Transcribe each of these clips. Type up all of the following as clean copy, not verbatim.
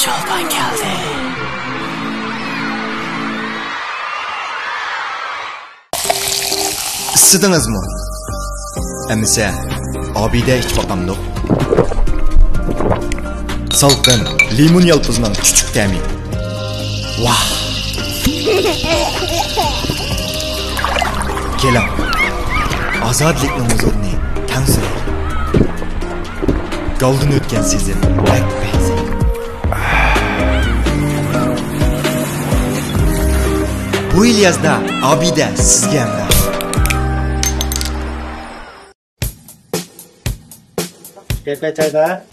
Çolpan geldi. Isıdınız mı? Əmisə, abidə iç bakamdıq. Salqın, limon yalpızının küçük təmi. Vah! Kelam, azadlıkның huzurunu təmsil. Qaldın ötken sizin, bək bəyzi. Bu il yazda abidə sizge əmrə. Kayfa çayda.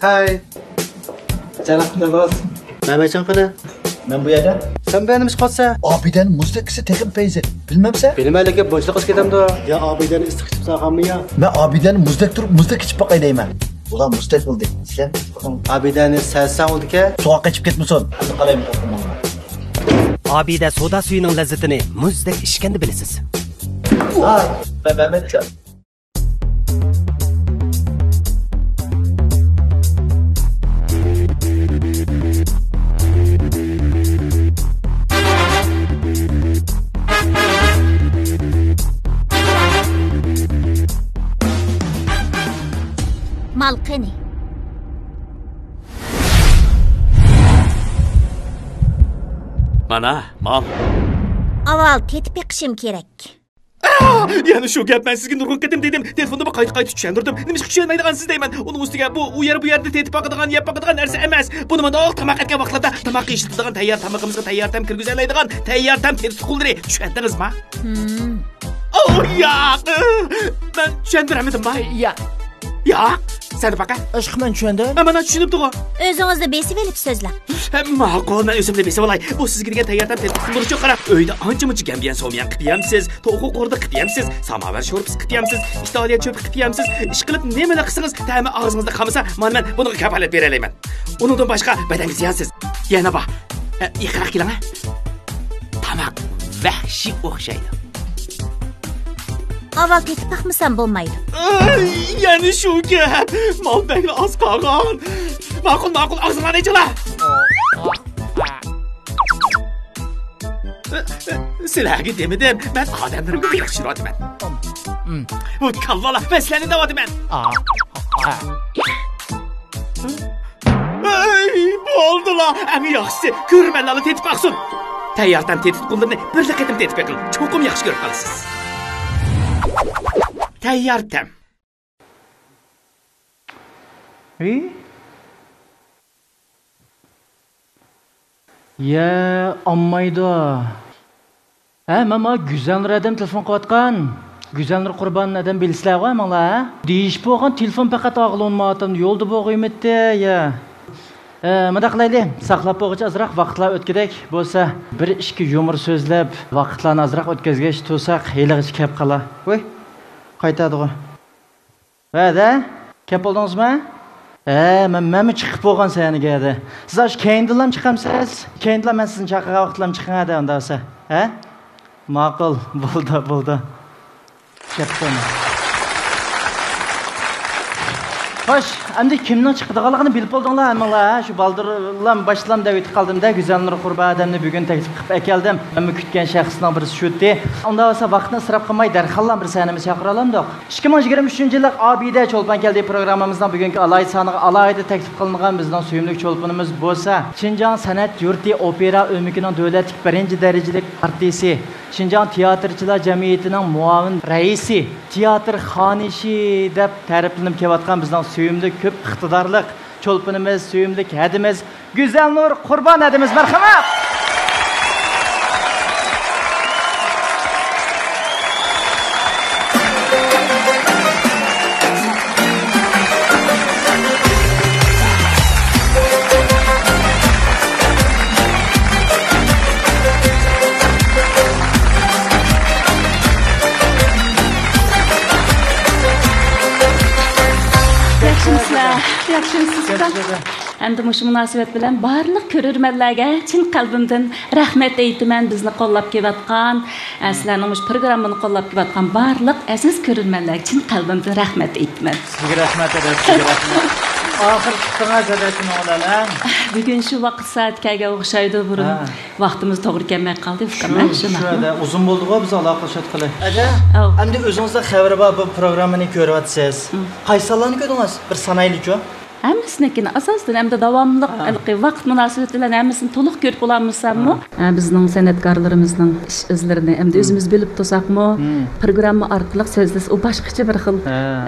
Hay. Canaklı boz. Mehmet Çankırı. Ben bu yerde. Sen benim iş katsa. Abiden muzdakisi tekin feyzi. Bilmemse? Benim öyle boşluk kız gidem de. Ya abiden istik içip sağlam mı ya? Ben abiden muzdak durup muzdak içip bakayım ben. Ulan muzdak oldu. Sen? Abiden selsen oldu ki. Soğuk içip gitmesin. Hadi kalayım. Abide soda suyunun lezzetini muzdek içkende bilesiz. Ben Mehmet Can. Malqani. Mana, mal. Aval tetip yiqishim kerak. Yani şu gap ben sizga nurg'un ketim dedim. Telefonda qayta tushundirdim. Nima ish tushunmaydigan siz deyman. Uning ustiga bu yerda tetib boqadigan, yeb boqadigan narsa emas. Buni mana tamoq etgan vaqtlarda tamoq yeyishadigan tayyor tamog'imizga tayyor tam kirgizoladigan tayyor tam tetib quldiri. Tushundingizmi? Oh ya. Ben tushundiramadim. Ya. Sen baka. Aşk men tushundim. Mana tushunibdi-ku. O'zingizni besib olib so'zlang. Ma'qul, men o'zimda besib olay. Bu sizga degan tayyordan tetib qildiruvchi qarab, uyda ancha-muncha gambiyan so'miyan qityamsiz, to'g'ri qo'rda qityamsiz, samovar sho'rpis qityamsiz, Italiya cho'pi qityamsiz. Ish qilib nimalar qilsangiz, ta'mi og'zingizda qolmasa, mana men buni kafolat bera olaman. Undan boshqa badangiz yansiz. Yana bor. Iqroq keling. Tamoq vahshiy o'xshaydi. Aval tetip baxmasam bo'lmaydi. Yani şu gap. Mal bekle az qolgan. Ma'qul, og'zinglarni ichinglar. Sizlarga demadim, men odamlarga yaxshiroqman. Bu kallala masalani davodaman. Bo'ldilar. Ami yaxshisi, ko'rmanlarni tetib baqsin. Tayyordan tetib qullarni bir qatim tetib baqing. Cho'qim yaxshi ko'rib qolasiz. Tayyortam. Ya olmaydi. Mama güzel adam telefon qilayotgan. Güzel Qurban adam bilsizlar-ku manglar. Deyish bo'lgan telefon faqat og'lanmadim. Yo'lda bo'g'iymitdi ya. Mana qilayli, saqlab qo'yguncha azroq vaqtlar o'tgidek bo'lsa, bir ishki yumur so'zlab, vaqtlarni azroq o'tkazgach to'saq, heligacha kelib qola. Voy, qaytadi-ku. Va'da, kelib bo'ldingizmi? Men chiqib bo'lgan saniga. Siz ash keyindilam chiqamsiz? Keyindilam men sizni chaqirgan vaqtlam chiqingada unda bo'lsa. Ma'qul, bo'ldi. Ketdim. Xo'sh, endi kimning chiqadiganligini bilib bo'ldinglar, hammalar. Shu baldirlam boshlam deb aytib qoldim-da, Go'zalnur Qurba odamni bugun taklif qilib keldim. Men kutgan shaxsning birisi shu-di. Unda bo'lsa vaqtni isrof qilmay darhol bir sanamiz chaqira olamdik. 2023-yillik Abida Cho'lpan keldi programmamizning bugungi alohida soniga alohida taklif qilingan bizning suyumli cho'lpanimiz bo'lsa, Xinjiang san'at yurti opera o'mikining davlatlik birinchi darajalik artisti, Xinjiang teatrchilar jamiyatining muavin raisi, teatr xonishi deb ta'riflanib kelayotgan bizning suyumli ko'p iqtidorlik cho'lpanimiz, suyumli hadimiz Go'zalnur Qurban hadimiz. Marhamat. Yaxshimisiz? Endi mush munosabat bilan barliq ko'rurmanlarga chin qalbimdan rahmat aytaman. Bizni qo'llab kelayotgan, sizlarning mush programmani qo'llab kelayotgan barliq aziz ko'rurmanlarga chin qalbimdan rahmat aytaman. Sizga rahmat. Ahir chiqdingiz dadachini odalar. Bugun shu vaqt soatga o'xshaydi burun. Vaqtimiz to'g'ri kelmay qoldi. Shunda uzun bo'ldi-ku biz aloqalashayotgani. Ada, Av. endi o'zingizda xabar bor bu programmani ko'ryapsiz. Qaysilarni ko'rdingiz? Bir sanaylik-ku. Hammasini asosan hamda davomli vaqt munosabati bilan hammasini to'liq ko'rib olamizsanmi? Bizning san'atkorlarimizning ish izlarini hamda o'zimiz bilib tursak-mu, programma orqali so'zlasa u boshqacha bir xil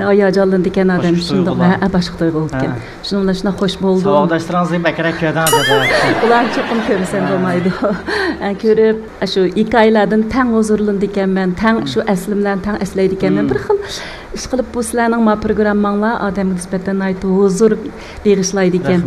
hayajonlanadi ekan odam. Shunday boshqa tuyg'u ekan. Shundan xush bo'ldi. Savodashlaringizni bakrak ko'rdingiz. Ular cho'qim ko'rsam bo'lmaydi. Ko'rib, shu hikoyalardan tang huzurlandi ekanman, tang shu aslimdan tang eslaydi ekanman. Bir xil ish qilib bu sizlarning ma programmanglar odamga nisbatan huzur beg'ishlaydi ekan.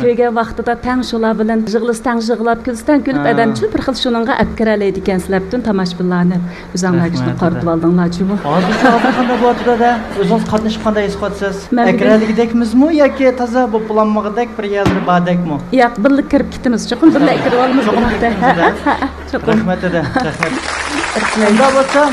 Ko'rgan vaqtida tang shular bilan yig'lisdan yig'lab, kulsdan kulib odamchi bir xil shuningga apkiralaydi ekan sizlardan tomoshabinlarni o'zinglarga qaratib oldinglar-chi. Hozir qanday bo'ladida? O'zingiz qatnashib qanday his qilyapsiz? Akraligidekmizmi yoki toza bu planmag'idek bir yerda bordekmi? Yo'q, birga kirib ketamiz. Cho'qim birga kirib olamiz. Rahmat eda. Unda bo'lsa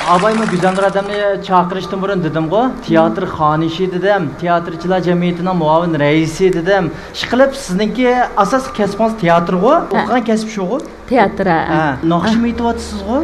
Abayma güzel adamni chaqirishdan burun dedim-ku, teatr xonishi dedim, teatrchilar jamiyatining muavin raisi dedim. Ishqilib sizningki asos kasbingiz teatr-ku, o'qigan kasb shu-ku? Teatr. Naqshmi aytyapsizku?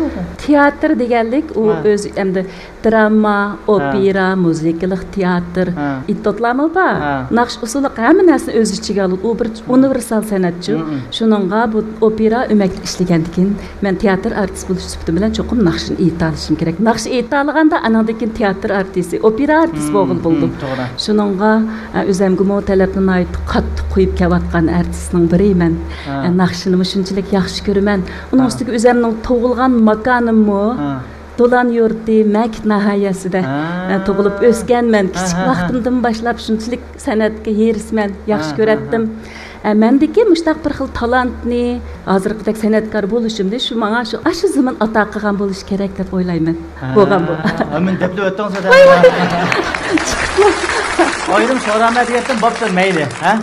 Teatr deganlik u o'zi endi drama, opera, muzikalik teatr, ittotlarmi bor. Naqsh usuli hamma narsani o'z ichiga olib, u bir universal san'atchi. Shuningga bu opera o'makda ishlagandan men teatr artist bo'lish sifatim bilan cho'qim naqshni ayta olishim kerak. Naqsh ayta olganda anandan teatr artisti, opera artist bo'ldim. Shuningga o'zimga talabni aytib qattiq qo'yib kelayotgan artistning biriman. Naqshni shunchalik yaxshi ko'raman. Uning ustiga o'zimning tug'ilgan makonimmi Dolan yurti Mak nahayasida tug'ilib o'sganman. Kichik vaqtimdan boshlab shunchalik san'atga herisman, yaxshi ko'ratdim. Mendeki mushtaq bir xil talantni hozirgidek san'atkor bo'lishimda shu menga shu zaman ato qilgan bo'lish kerak deb o'ylayman. Bo'lgan bu. Men deb o'tdingiz-da. Oyrim so'rama deyaptim, bo'pti, mayli, ha?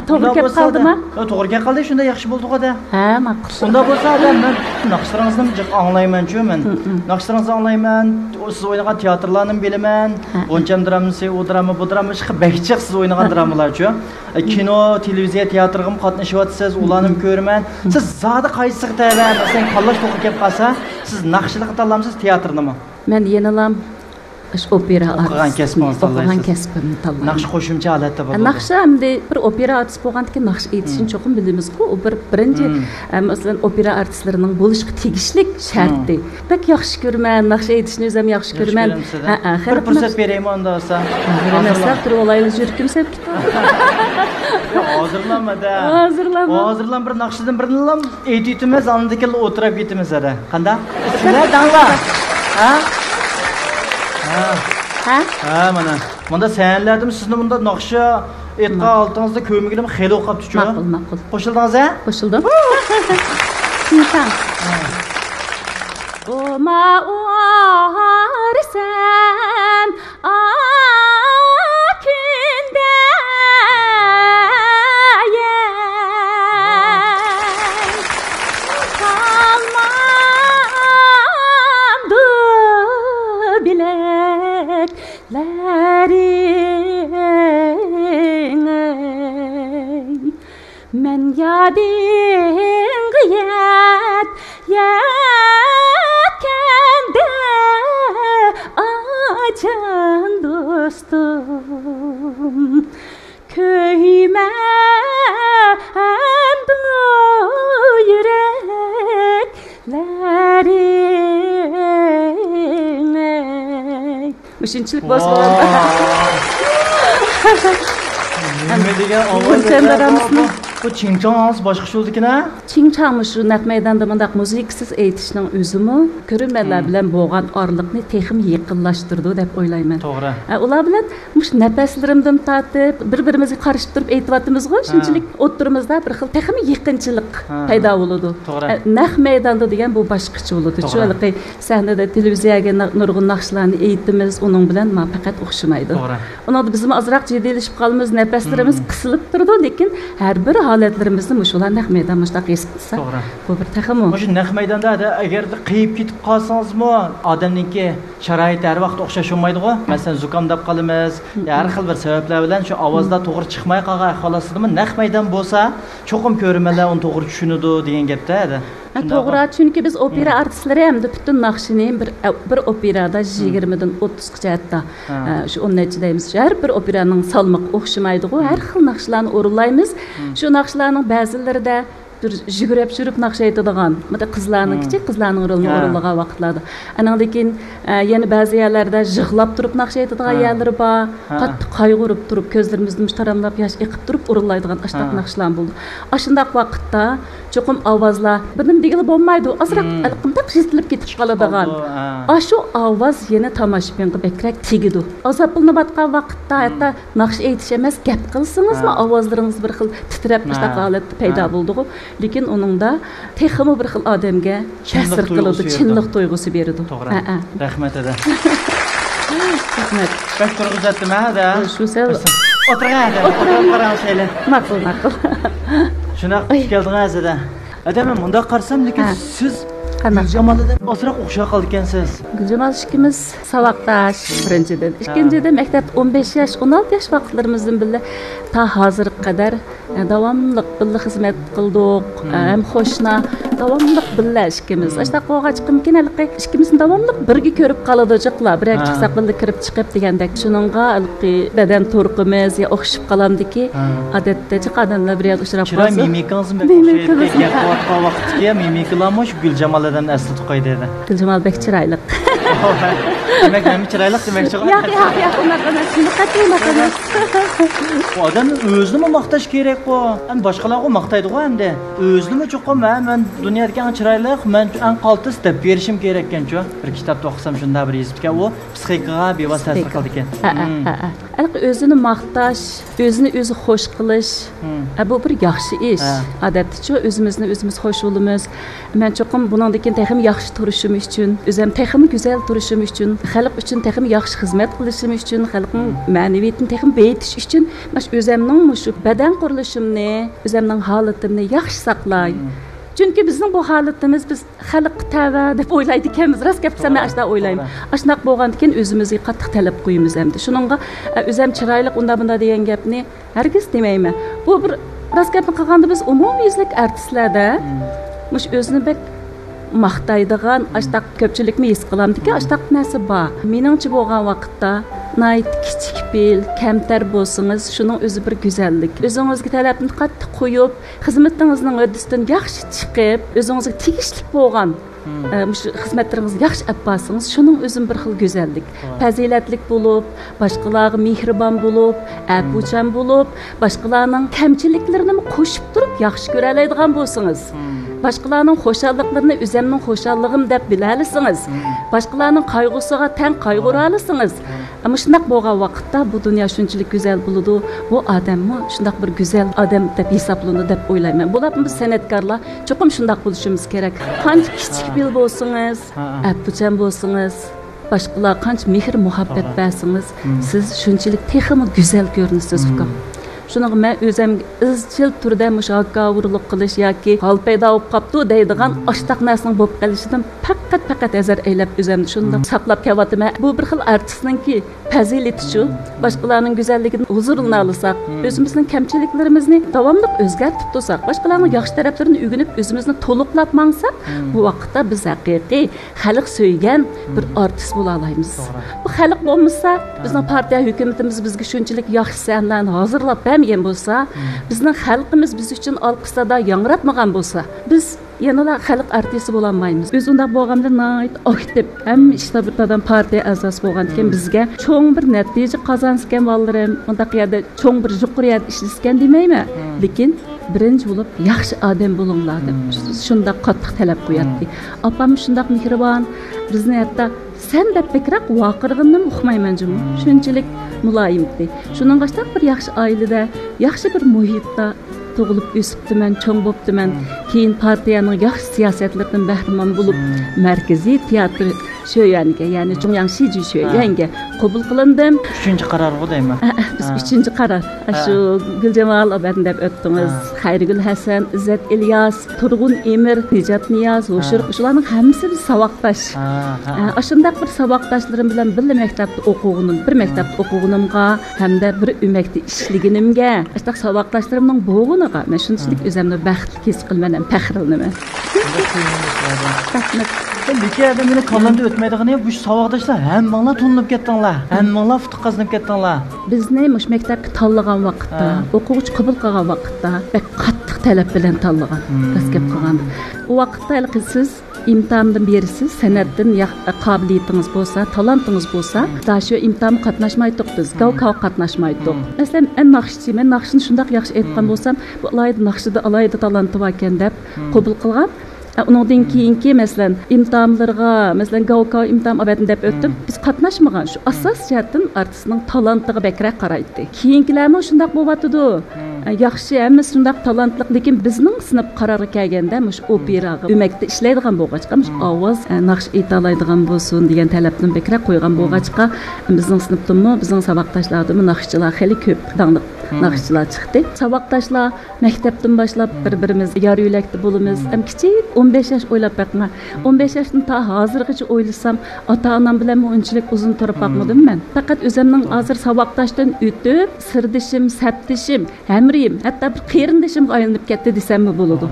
To'g'ri kelib qoldimi? To'g'ri kelib qoldi, shunda yaxshi bo'ldi-ku-da. Ha, ma'qul. Unda bo'lsa men naqshlaringizni jiq anglayman-chu men. Naqshlaringizni anglayman, siz o'ynagan teatrlarni bilaman. O'ncham dramasi, u drama, bu drama chiqib bakchiq siz o'ynagan dramalar-chu. Kino, televiziya teatrga qatnashyapsiz, ularni ko'raman. Siz zodi qaysi tayyorlar, masalan, qo'llash to'g'ri kelib qolsa, siz naqshchilik tanlamsiz, teatrnimi? Men yenalam opera o'qigan kasbingiz tanlaysiz. Naqsh qo'shimcha odatda bor. Naqsh hamda bir opera artist bo'lgandan keyin naqsh aytishni cho'qim bilamiz-ku. U birinchi masalan opera artistlarining bo'lishga tegishlik sharti. Bak yaxshi ko'raman, naqsh aytishni o'zim yaxshi ko'raman. Bir fursat beraymi unda olsa. Nasab turib olaylik, yurkim sep ketdi. Hozirlan bir naqshdan birini ham aytitimiz, andiki o'tirib ketimiz ada. Qanday? Sizlar dangla. Ha? Mana. Bunda senlardim sizni bunda naqsha aytqa oltingizda ko'migim xeli o'qibdi-chu. Ma'qul. Qo'shildingiz-a? Qo'shildim. Tincham. Oma orsan akinde men yading yetkende açan dostum köymen du yüreklerin Üçüncülük bozuldu. Nima degan ovoz? Bu chingchong boshqacha o'ldikina? Chingchong shu naq maydonda mundaq musiqasiz aytishning o'zimi ko'rinmalar bilan bo'lgan orliqni texim yaqinlashtirdi deb o'ylayman. To'g'ri. Ular bilan mush nafaslarimdan tortib bir-birimizga qarshi turib aytyapmiz-ku, shunchalik o'ttirimizda bir xil texim yaqinchilik paydo bo'ladi. Naq maydonda degan bu boshqacha bo'ladi. Chunki sahnada televiziyaga nurg'un naqshlarni aytimiz, uning bilan faqat o'xshamaydi. Unda biz azroq jiddiylasib qolamiz, nafaslarimiz qisilib turdi, lekin har bir faoliyatlarimizni shular naq maydonda shunaqa his qilsa, bu bir taxmi. Shu naq maydonda agarda qiyib ketib qolsangizmi, odamningki sharoiti har vaqt o'xshash olmaydi-ku. Masalan, zukamdab qolamiz, har xil bir sabablar bilan shu ovozda to'g'ri chiqmay qolgan ahvolasida naq maydon bo'lsa, cho'qim ko'rmalar uni to'g'ri tushunadi degan gapda edi. To'g'ri, chunki biz opera artistlari hamda butun naqshini bir operada 20 dan 30 gacha hatto shu 10 necha deymiz. Har bir operaning salmoqi o'xshamaydi-ku. Har xil naqshlarni o'rinlaymiz. Shu naqshlarning ba'zilarida bir jigirib жүріп naqsh aytadigan, mana qizlarning rolini o'rinlagan vaqtlarda. Andan keyin yana ba'zi yerlarda yig'lab turib naqsh aytadigan yerlar bor. Qattiq qayg'urib turib, ko'zlarimizni taramlab yosh eqib turib o'rinlaydigan ashtaq naqshlar bo'ldi. Ashundaq vaqtda cho'qim ovozlar bilim degili bo'lmaydi. Azroq alqimdaq shitilib ketib qoladigan. Ashu ovoz yana tomoshabinga bekrak tegidi. Azoblanayotgan vaqtda hatto naqsh aytish emas, gap qilsangizmi, ovozlaringiz bir xil titrab ashtaq holat paydo bo'ldi. Lekin uningda texmi bir xil odamga ta'sir qiladi, chinlik tuyg'usi beradi. Rahmat edi. Rahmat. Bak turg'izatdim-da. Shu sel o'tirgan. Qarang. Ma'qul. Shunaqa keldingiz-da. Adamim, bunda qarsam, lekin siz Güljamal'dan ozroq o'xshab qoldi ekansiz. Güljamal ikkimiz saboqdosh birinchidan. Ikkinchidan maktabda 15 yosh, 16 yosh vaqtlarimizdan birga ta hozirga qadar davomli birga xizmat qildik. Ham xo'shna davomli birga ikkimiz. Ashta qo'g'a chiqimkin alqi ikkimizni davomli birga ko'rib qoladichiqlar. Biroq chiqsaq birga kirib chiqib degandek. Shuningga alqi badan turqimiz ya o'xshib qolamdiki, odatda chiqadanlar bir yoq uchrab qolsa. Chiroy mimikangiz gapga vaqtga mimikalarmosh Güljamal'dan asli tuqay dedi. Güljamal bek chiroyli. Demak, men chiroyli demoqchi. Yo'q, unaqa emas. Bu odam o'zini maqtash kerak bu. Ham boshqalarga maqtaydi-ku hamda. O'zini cho'qim men dunyodagi eng chiroyli, men eng qaltis deb berishim kerak ekan-ku. Bir kitobda o'qisam shunda bir yozibdi-ku, u psixikaga bevosita ta'sir qildi ekan. O'zini maqtash, o'zini o'zi xush qilish, bu bir yaxshi ish. Odatda o'zimizni o'zimiz xush bo'lamiz. Men cho'qim bundan keyin texim yaxshi turishim uchun, o'zim texim go'zal turishim uchun, xalq uchun texim yaxshi xizmat qilishim uchun, xalqning ma'naviyatini texim beyitish uchun, men o'zimning shu badan qurilishimni, o'zimning holatimni yaxshi saqlay. Chunki bizning bu holatimiz biz xalq tava deb o'ylaydi ekanmiz. Rost gapsam men ashuna o'ylayman. Ashunaq bo'lgandan keyin o'zimizga qattiq talab qo'yamiz hamda. Shuningga o'zim chiroyli unda degan gapni hargiz demayman. Bu bir rost gapni qilganda biz umumyuzlik artistlarda mush o'zini bek maqtaydigan ashtaq ko'pchilikni his qilamdiki, ashtaq narsa bor. Meningcha bo'lgan vaqtda nayt kichik bil, kamtar bo'lsangiz, shuning o'zi bir go'zallik. O'zingizga talabni qattiq qo'yib, xizmatingizning o'ddisidan yaxshi chiqib, o'zingizga tegishli bo'lgan xizmatlaringizni yaxshi olib borsangiz, shuning o'zi bir xil go'zallik. Fazilatlik bo'lib, boshqalarga mehribon bo'lib, apuchan bo'lib, boshqalarning kamchiliklarini qo'shib turib yaxshi ko'ra oladigan bo'lsangiz, boshqalarning xo'shalliklarini o'zimning xo'shalligim deb bilasizsiz. Boshqalarning qayg'usiga tang qayg'ura olasiz. Ammo shunday bo'lgan vaqtda bu dunyo shunchalik go'zal bo'ladi, bu odammi shunday bir go'zal odam deb hisoblanadi deb o'ylayman. Bularni biz san'atkorlar cho'qim shunday bo'lishimiz kerak. Qancha kichik bil bo'lsangiz, apuchan bo'lsangiz, boshqalar qancha mehr muhabbat bersangiz, siz shunchalik texmi go'zal ko'rinasiz. Shuning men o'zim izchil turda mushokavurlik qilish yoki hol paydo bo'lib qopti deydigan ashtaq narsaning bo'lib qolishidan faqat azar aylab o'zimni shunday saqlab kelyapman. Bu bir xil artistningki fazilati-chu, boshqalarning go'zalligini huzuruna olsak, o'zimizning kamchiliklarimizni davomli o'zgartirib tursak, boshqalarning yaxshi taraflarini o'rganib o'zimizni to'liqlab mangsak, bu vaqtda biz haqiqiy xalq so'ygan bir artist bo'la olamiz. Bu xalq bo'lmasa, bizning partiya hukumatimiz bizga shunchalik yaxshi sanlarni hozirlab bermagan bo'lsa, bizning xalqimiz biz uchun olqisada yangratmagan bo'lsa, biz yanada xalq artisti bo'la olmaymiz. Biz unda bo'lganda nayt aktiv hamma ishda bir adam partiya a'zosi bo'lgan ekan bizga cho'ng bir natija qozonsgan vallarim, unda qiyada cho'ng bir yuqoriyat ishlasgan demayman, lekin birinchi bo'lib yaxshi odam bo'linglar deb shunda qattiq talab qo'yadi. Opam shunda mehribon, bizni hatto sen deb fikrak vaqirg'inni uqmayman jum. Shunchalik muloyimdi. Shuning qashtab bir yaxshi oilada, yaxshi bir muhitda tug'ilib o'sibdiman, cho'ng bo'pdiman. Keyin partiyaning yaxshi siyosatlaridan bahramand bo'lib, markaziy teatr Şöyenge, yani Cungyang Shiji Şöyenge qabul qilindim. 3-chi qaror bu deyman. Biz 3-chi qaror. Shu Guljamal abadni deb o'tdingiz. Xayrigul Hasan, İzzet İlyas, Turg'un Emir, Nijat Niyaz, Hoshir, shularning hammasi biz saboqdosh. Ashundaq bir saboqdoshlarim bilan birga maktabda o'qig'anim, bir maktabda o'qig'animga hamda bir umakda ishliginimga, ashtaq saboqdoshlarimning bo'g'iniga men shunchalik o'zimni baxtli his qilmanim, faxrlanaman. Rahmat. Lekin meni kollamda o'tmaydigani bu saboqdoshlar hammanglar to'linib ketdinglar. Hammanglar futuq qazinib ketdinglar. Bizni mush maktabga tanlagan vaqtda, o'quvchi qabul qilgan vaqtda qattiq talab bilan tanlagan. Biz gap qilgan. U vaqtda siz imtihondan berisiz, san'atdan qobiliyatingiz bo'lsa, talantingiz bo'lsa, da shu imtihonga qatnashmaydik biz. Gavkav qatnashmaydik. Masalan, men naqshni shunday yaxshi aytgan bo'lsam, bu alayda naqshida alayda talanti bor ekan deb qabul qilgan. Ondan keyingi masalan imtihonlarga, masalan Gavkav imtihon abatini deb o'tib, biz qatnashmagan. Shu asos jihatdan artistning talantiga bakrak qaraydi. Keyingilarmi shunday bo'lyotdi. Yaxshi, hammasi shunday talantli, lekin bizning sinf qaroriga kelganda mush operaga umakda ishlaydigan bo'lg'achqa, mush ovoz naqsh aytalaydigan bo'lsin degan talabni bakrak qo'ygan bo'lg'achqa, bizning sinfdami, bizning saboqdoshlardan naqshchilar xeli ko'p dangli naqshchilar chiqdi. Saboqdoshlar maktabdan boshlab bir-birimiz yar yo'lakda bo'lamiz. Kichik 15 yosh o'ylab baqma. 15 yoshdan ta hozirgacha o'ylasam, ota-onam bilan unchalik uzun turib baqmadim men. Faqat o'zimning hozir saboqdoshdan o'tib, sirdishim, saptishim, hamriyim, hatto bir qerindishimga aylanib ketdi desam bo'ladi.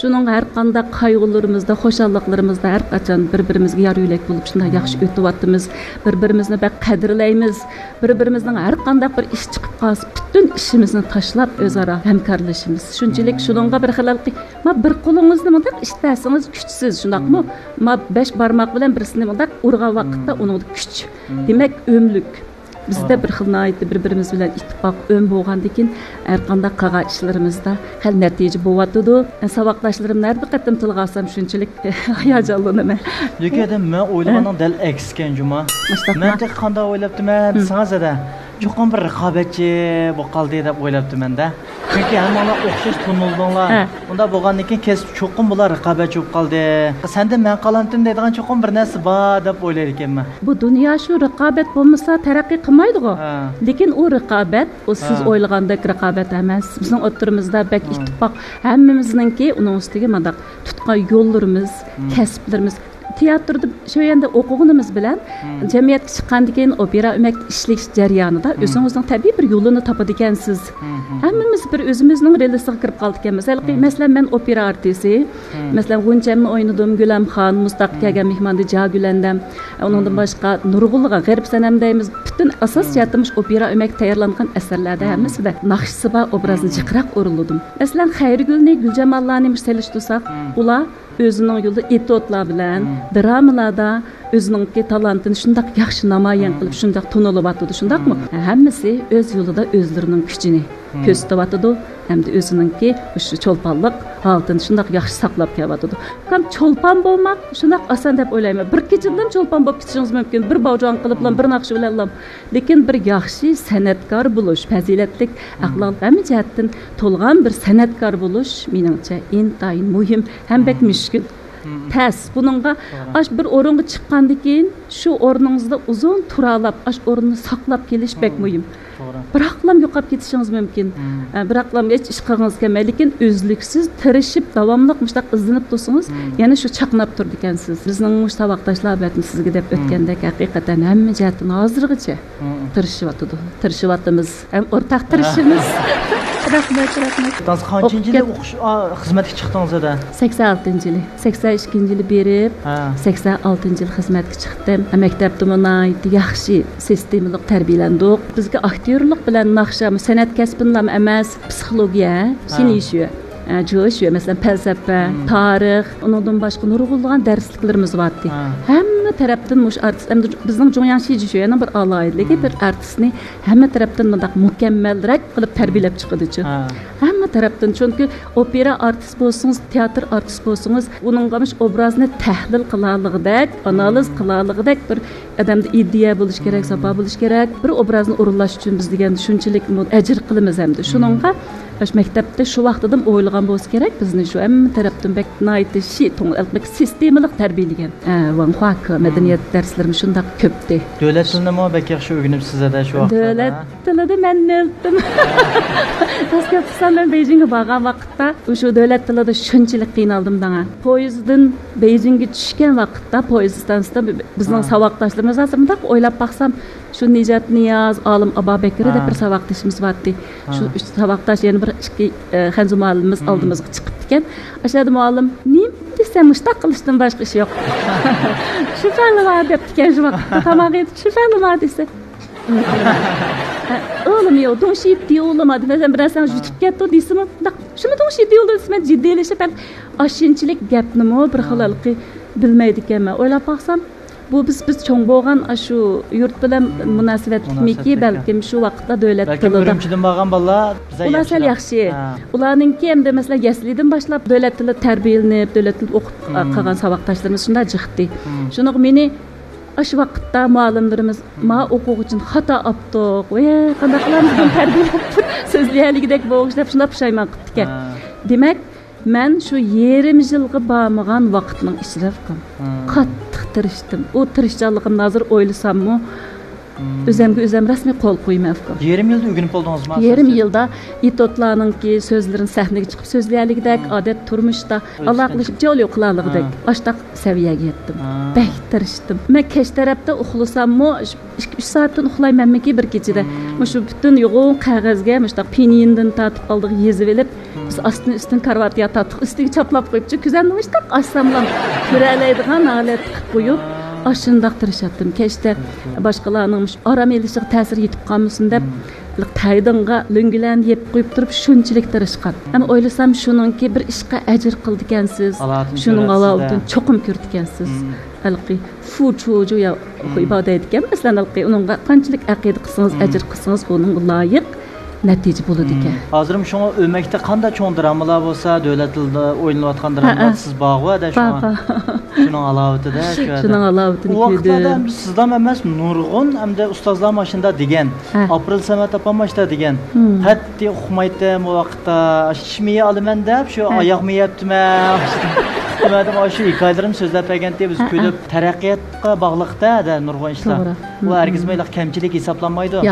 Shuning har qanday qayg'ularimizda, xushalliqlarimizda har qachon bir-birimizga yar yo'lak bo'lib shunday yaxshi o'tyapmiz. Bir-birimizni bak qadrlaymiz. Bir-birimizning har qanday bir ish chiqib qolsa, butun ishimizni tashlab o'zaro hamkorlashamiz. Shunchalik shuningga bir xilalqi, ma bir qo'lingizni mundaq ishtasangiz kuchsiz, shundaqmi? Ma 5 barmoq bilan birisini mundaq urgan vaqtda uning kuch. Demak, o'mlik. Bizde bir xil naytı bir-birimiz bilan ittifoq ön bo'lgandan keyin har qanday qilgan ishlarimizda hal natija bo'lyapti. Saboqdoshlarim nerda qattim tilga olsam shunchalik hayajonlanaman. Lekin men o'ylaganim dal aks ekan Juma. Men tek qanday o'ylabdiman, desangizda cho'qim bir raqobatchi bu qoldi deb o'ylabdiman-da. Chunki hammalar o'xshash tonildinglar. Unda bo'lgandan keyin kesib cho'qim bular raqobatchi bo'lib qoldi. Senda men qalantim deydigan cho'qim bir narsa bor deb o'ylar ekanman. Bu dunyo shu raqobat bo'lmasa taraqqiy qilmaydi-ku. Lekin u raqobat, o siz o'ylagandek raqobat emas. Bizning o'tirimizda bak ittifoq hammamizningki uning ustiga mandaq tutgan yo'llarimiz, kasblarimiz teatrda shu yanda o'qiganimiz bilan jamiyatga chiqqandan keyin opera umak ishlash jarayonida o'zingizning tabiiy bir yo'lini topadi ekansiz. Hammamiz bir o'zimizning relasiga kirib qoldik ekanmiz. Masalan, men opera artisti, masalan, G'unchamni o'ynadim, Gulamxon, Mustaqilga mehmonda Jagulandam, undan boshqa nurg'ulg'a g'arb sanamdaymiz. Butun asos jihatimiz opera umak tayyorlangan asarlarda hammasida naqshsi bor obrazni jiqroq o'rinladim. Masalan, Xayrigulni, Guljamallarni selishtirsak, ular o'zining yo'lida etotlar bilan dramalarda o'zining talantini shunday yaxshi namoyon qilib shunday to'nilyapti, shundaqmi? Hammasi o'z yo'lida o'zlarining kuchini ko'rsatyapti, hamda o'zininki o'sha cho'lponlik holatini shunday yaxshi saqlab kelyapti. Ham cho'lpon bo'lmak shunday oson deb o'ylayman. Bir kechadan cho'lpon bo'lib ketishingiz mumkin, bir bavjon qilib, bir naqsh bilan, lekin bir yaxshi san'atkor bo'lish, fazilatlik, axloq hamma jihatdan to'lgan bir san'atkor bo'lish meningcha intayin muhim, ham bek mushkul. Təs, bununla aş bir o'ringa chiqqandan keyin shu o'rningizda uzun turalab, aş o'rnini saqlab kelish bek muhim. Biroqlam yo'qolib ketishingiz mumkin. Biroqlam hech ish qilgangiz kelmaydi, lekin o'zliksiz tirishib, davomli mushtaq izlanib tursangiz, yana shu chaqnab turdi ekansiz. Bizning saboqdoshlar batni sizga deb o'tgandek haqiqatan hamma jihatdan hozirgacha tirishyapmiz. Ham o'rtaq tirishimiz. Rahmat. Qancha yil o'qish xizmatga chiqdingizda? 86-yil. 82-yil berib, 86-yil xizmatga chiqdim. Maktabda mana yaxshi sistemalik tarbiyalandik. Bizga aktyorlik bilan naqsha, san'at kasbinlam emas, psixologiya, shu Jo'shu, masalan, falsafa, tarix, undan boshqa nurg'ulg'an darsliklarimiz vardı. Hamma tarafdan mush artist, bizning Cungyang Shiji shu yana bir alayidligi, bir artistni hamma tarafdan bunday mukammalroq qilib tarbiyalab chiqadichi. Hamma tarafdan, chunki opera artist bo'lsangiz, teatr artist bo'lsangiz, uningga mush obrazni tahlil qilaligidek, analiz qilaligidek bir odamda ideya bo'lish kerak, safa bo'lish kerak. Bir obrazni o'rinlash uchun biz degan shunchalik ajr qilamiz hamda. Shuningga Şu mektepte şu vaqtidan o'ylagan bo'lsa kerak bizni shu hamma tarafdan bek nayt bek sistemalik tarbiyalagan. Vanxuak madaniyat darslarimiz shundaq ko'pdi. Davlat tilini mo bek yaxshi o'rganibsiz-da shu vaqtda. Davlat tilida men nildim. Toshkentdan men Beijingga borgan vaqtda shu davlat tilida shunchalik qiynaldim danga. Poyezddan Beijingga tushgan vaqtda poyezd stansiyasida bizning saboqdoshlarimiz aslida o'ylab baqsam şu Nijat Niyaz, Alim Ababekir'i de bir savaqdaşımız vardı. Şu savaqdaş yani bir iki Hanzu muallimimiz aldığımızga çıkıp diken. Aşağıda muallim, neyim desem müştak kılıştım başka iş yok. Şu fəli var dep diken şu vaxtda tamam edip şu fəli var dese. Oğlum ya donşayıp diye olamadı. Mesela biraz sen yutup getdi deysim. Şunu donşayıp diye oldu desem ciddileşip ben aşınçilik gapnimi bir xılalıqı bilmeydikenme. Oylap baxsam bu biz çoğun boğan şu yurt bilen münasebetlikmeki belki şu vaqtda davlat belki tilida. Belki ürümçiden bağın balla bize Ular sel yaxshi. Ularninki hem de mesela yasliden başlap davlat tili terbiyelenip, davlat tili o'qib qolgan saboqdoshlarimiz shunda jiqdi. Shuni meni aşı vaqtda muallimlarimiz ma o'quv uchun xato opdiq. Qanday qilamiz buni tarbiyalab so'zlayligidek bo'g'ish deb shunda pushaymon qildik. Demak, men şu yerim yılga bağmağan vaqtning ichida qattiq tirishdim. O tirishchanligimni hozir o'ylasammi, özümge özüm rasmi qo'l qo'ymayman. Yerim yılda ögünüp oldunuzmu? Yerim yılda itotlarninki so'zlarini sahnaga chiqib so'zlayligidek, odat turmushda aloqalashib joli qilaligidek ashtaq saviyaga yetdim. Bek tirishdim. Men kech tarafda uxlasammi 2-3 soatdan uxlaymanmiki bir kechada. Shu butun yo'g'on qog'ozga mushtaq peniyindan tatib oldik, yezib olib, biz astini üstün karvat yatatdik, üstiga chaplab qo'yibchi, kuzanni mushtaq açsamlam ko'ralaydigan holat qilib qo'yib aşındaq tirişatdım. Keşte başqalarının aram elişiq ta'sir yetib qolmasin deb taydınğa löngülen yep qo'yib turib shunchalik tirishqan. Ama o'ylasam shuningki bir ishqa ajr qildikansiz. Shuning alovdan cho'qim ko'rdikansiz. Alqi fuchu ya ibodat etgan masalan alqi uningga qanchalik aqida qilsangiz, ajr qilsangiz uning loyiq natija bo'ladi ekan. Hozir shunga o'lmakda qanday cho'ng dramalar bo'lsa, davlat tilida o'ynalayotgan dramalar siz bog'da shunga. Shuning alovida Shuning alovida vaqtda sizdan emas nurg'un hamda ustozlar mashina degan, April Samat opam mashina degan. Hatto uxmaydim o vaqtda, ishmiye olaman deb shu oyoqmi yaptiman. Dedim o şu hikayelerim sözlep egente biz külüp teraqqiyatqa bog'liqda da nurg'un ishlar. Bu herkesmeyle kamchilik hesaplanmaydı.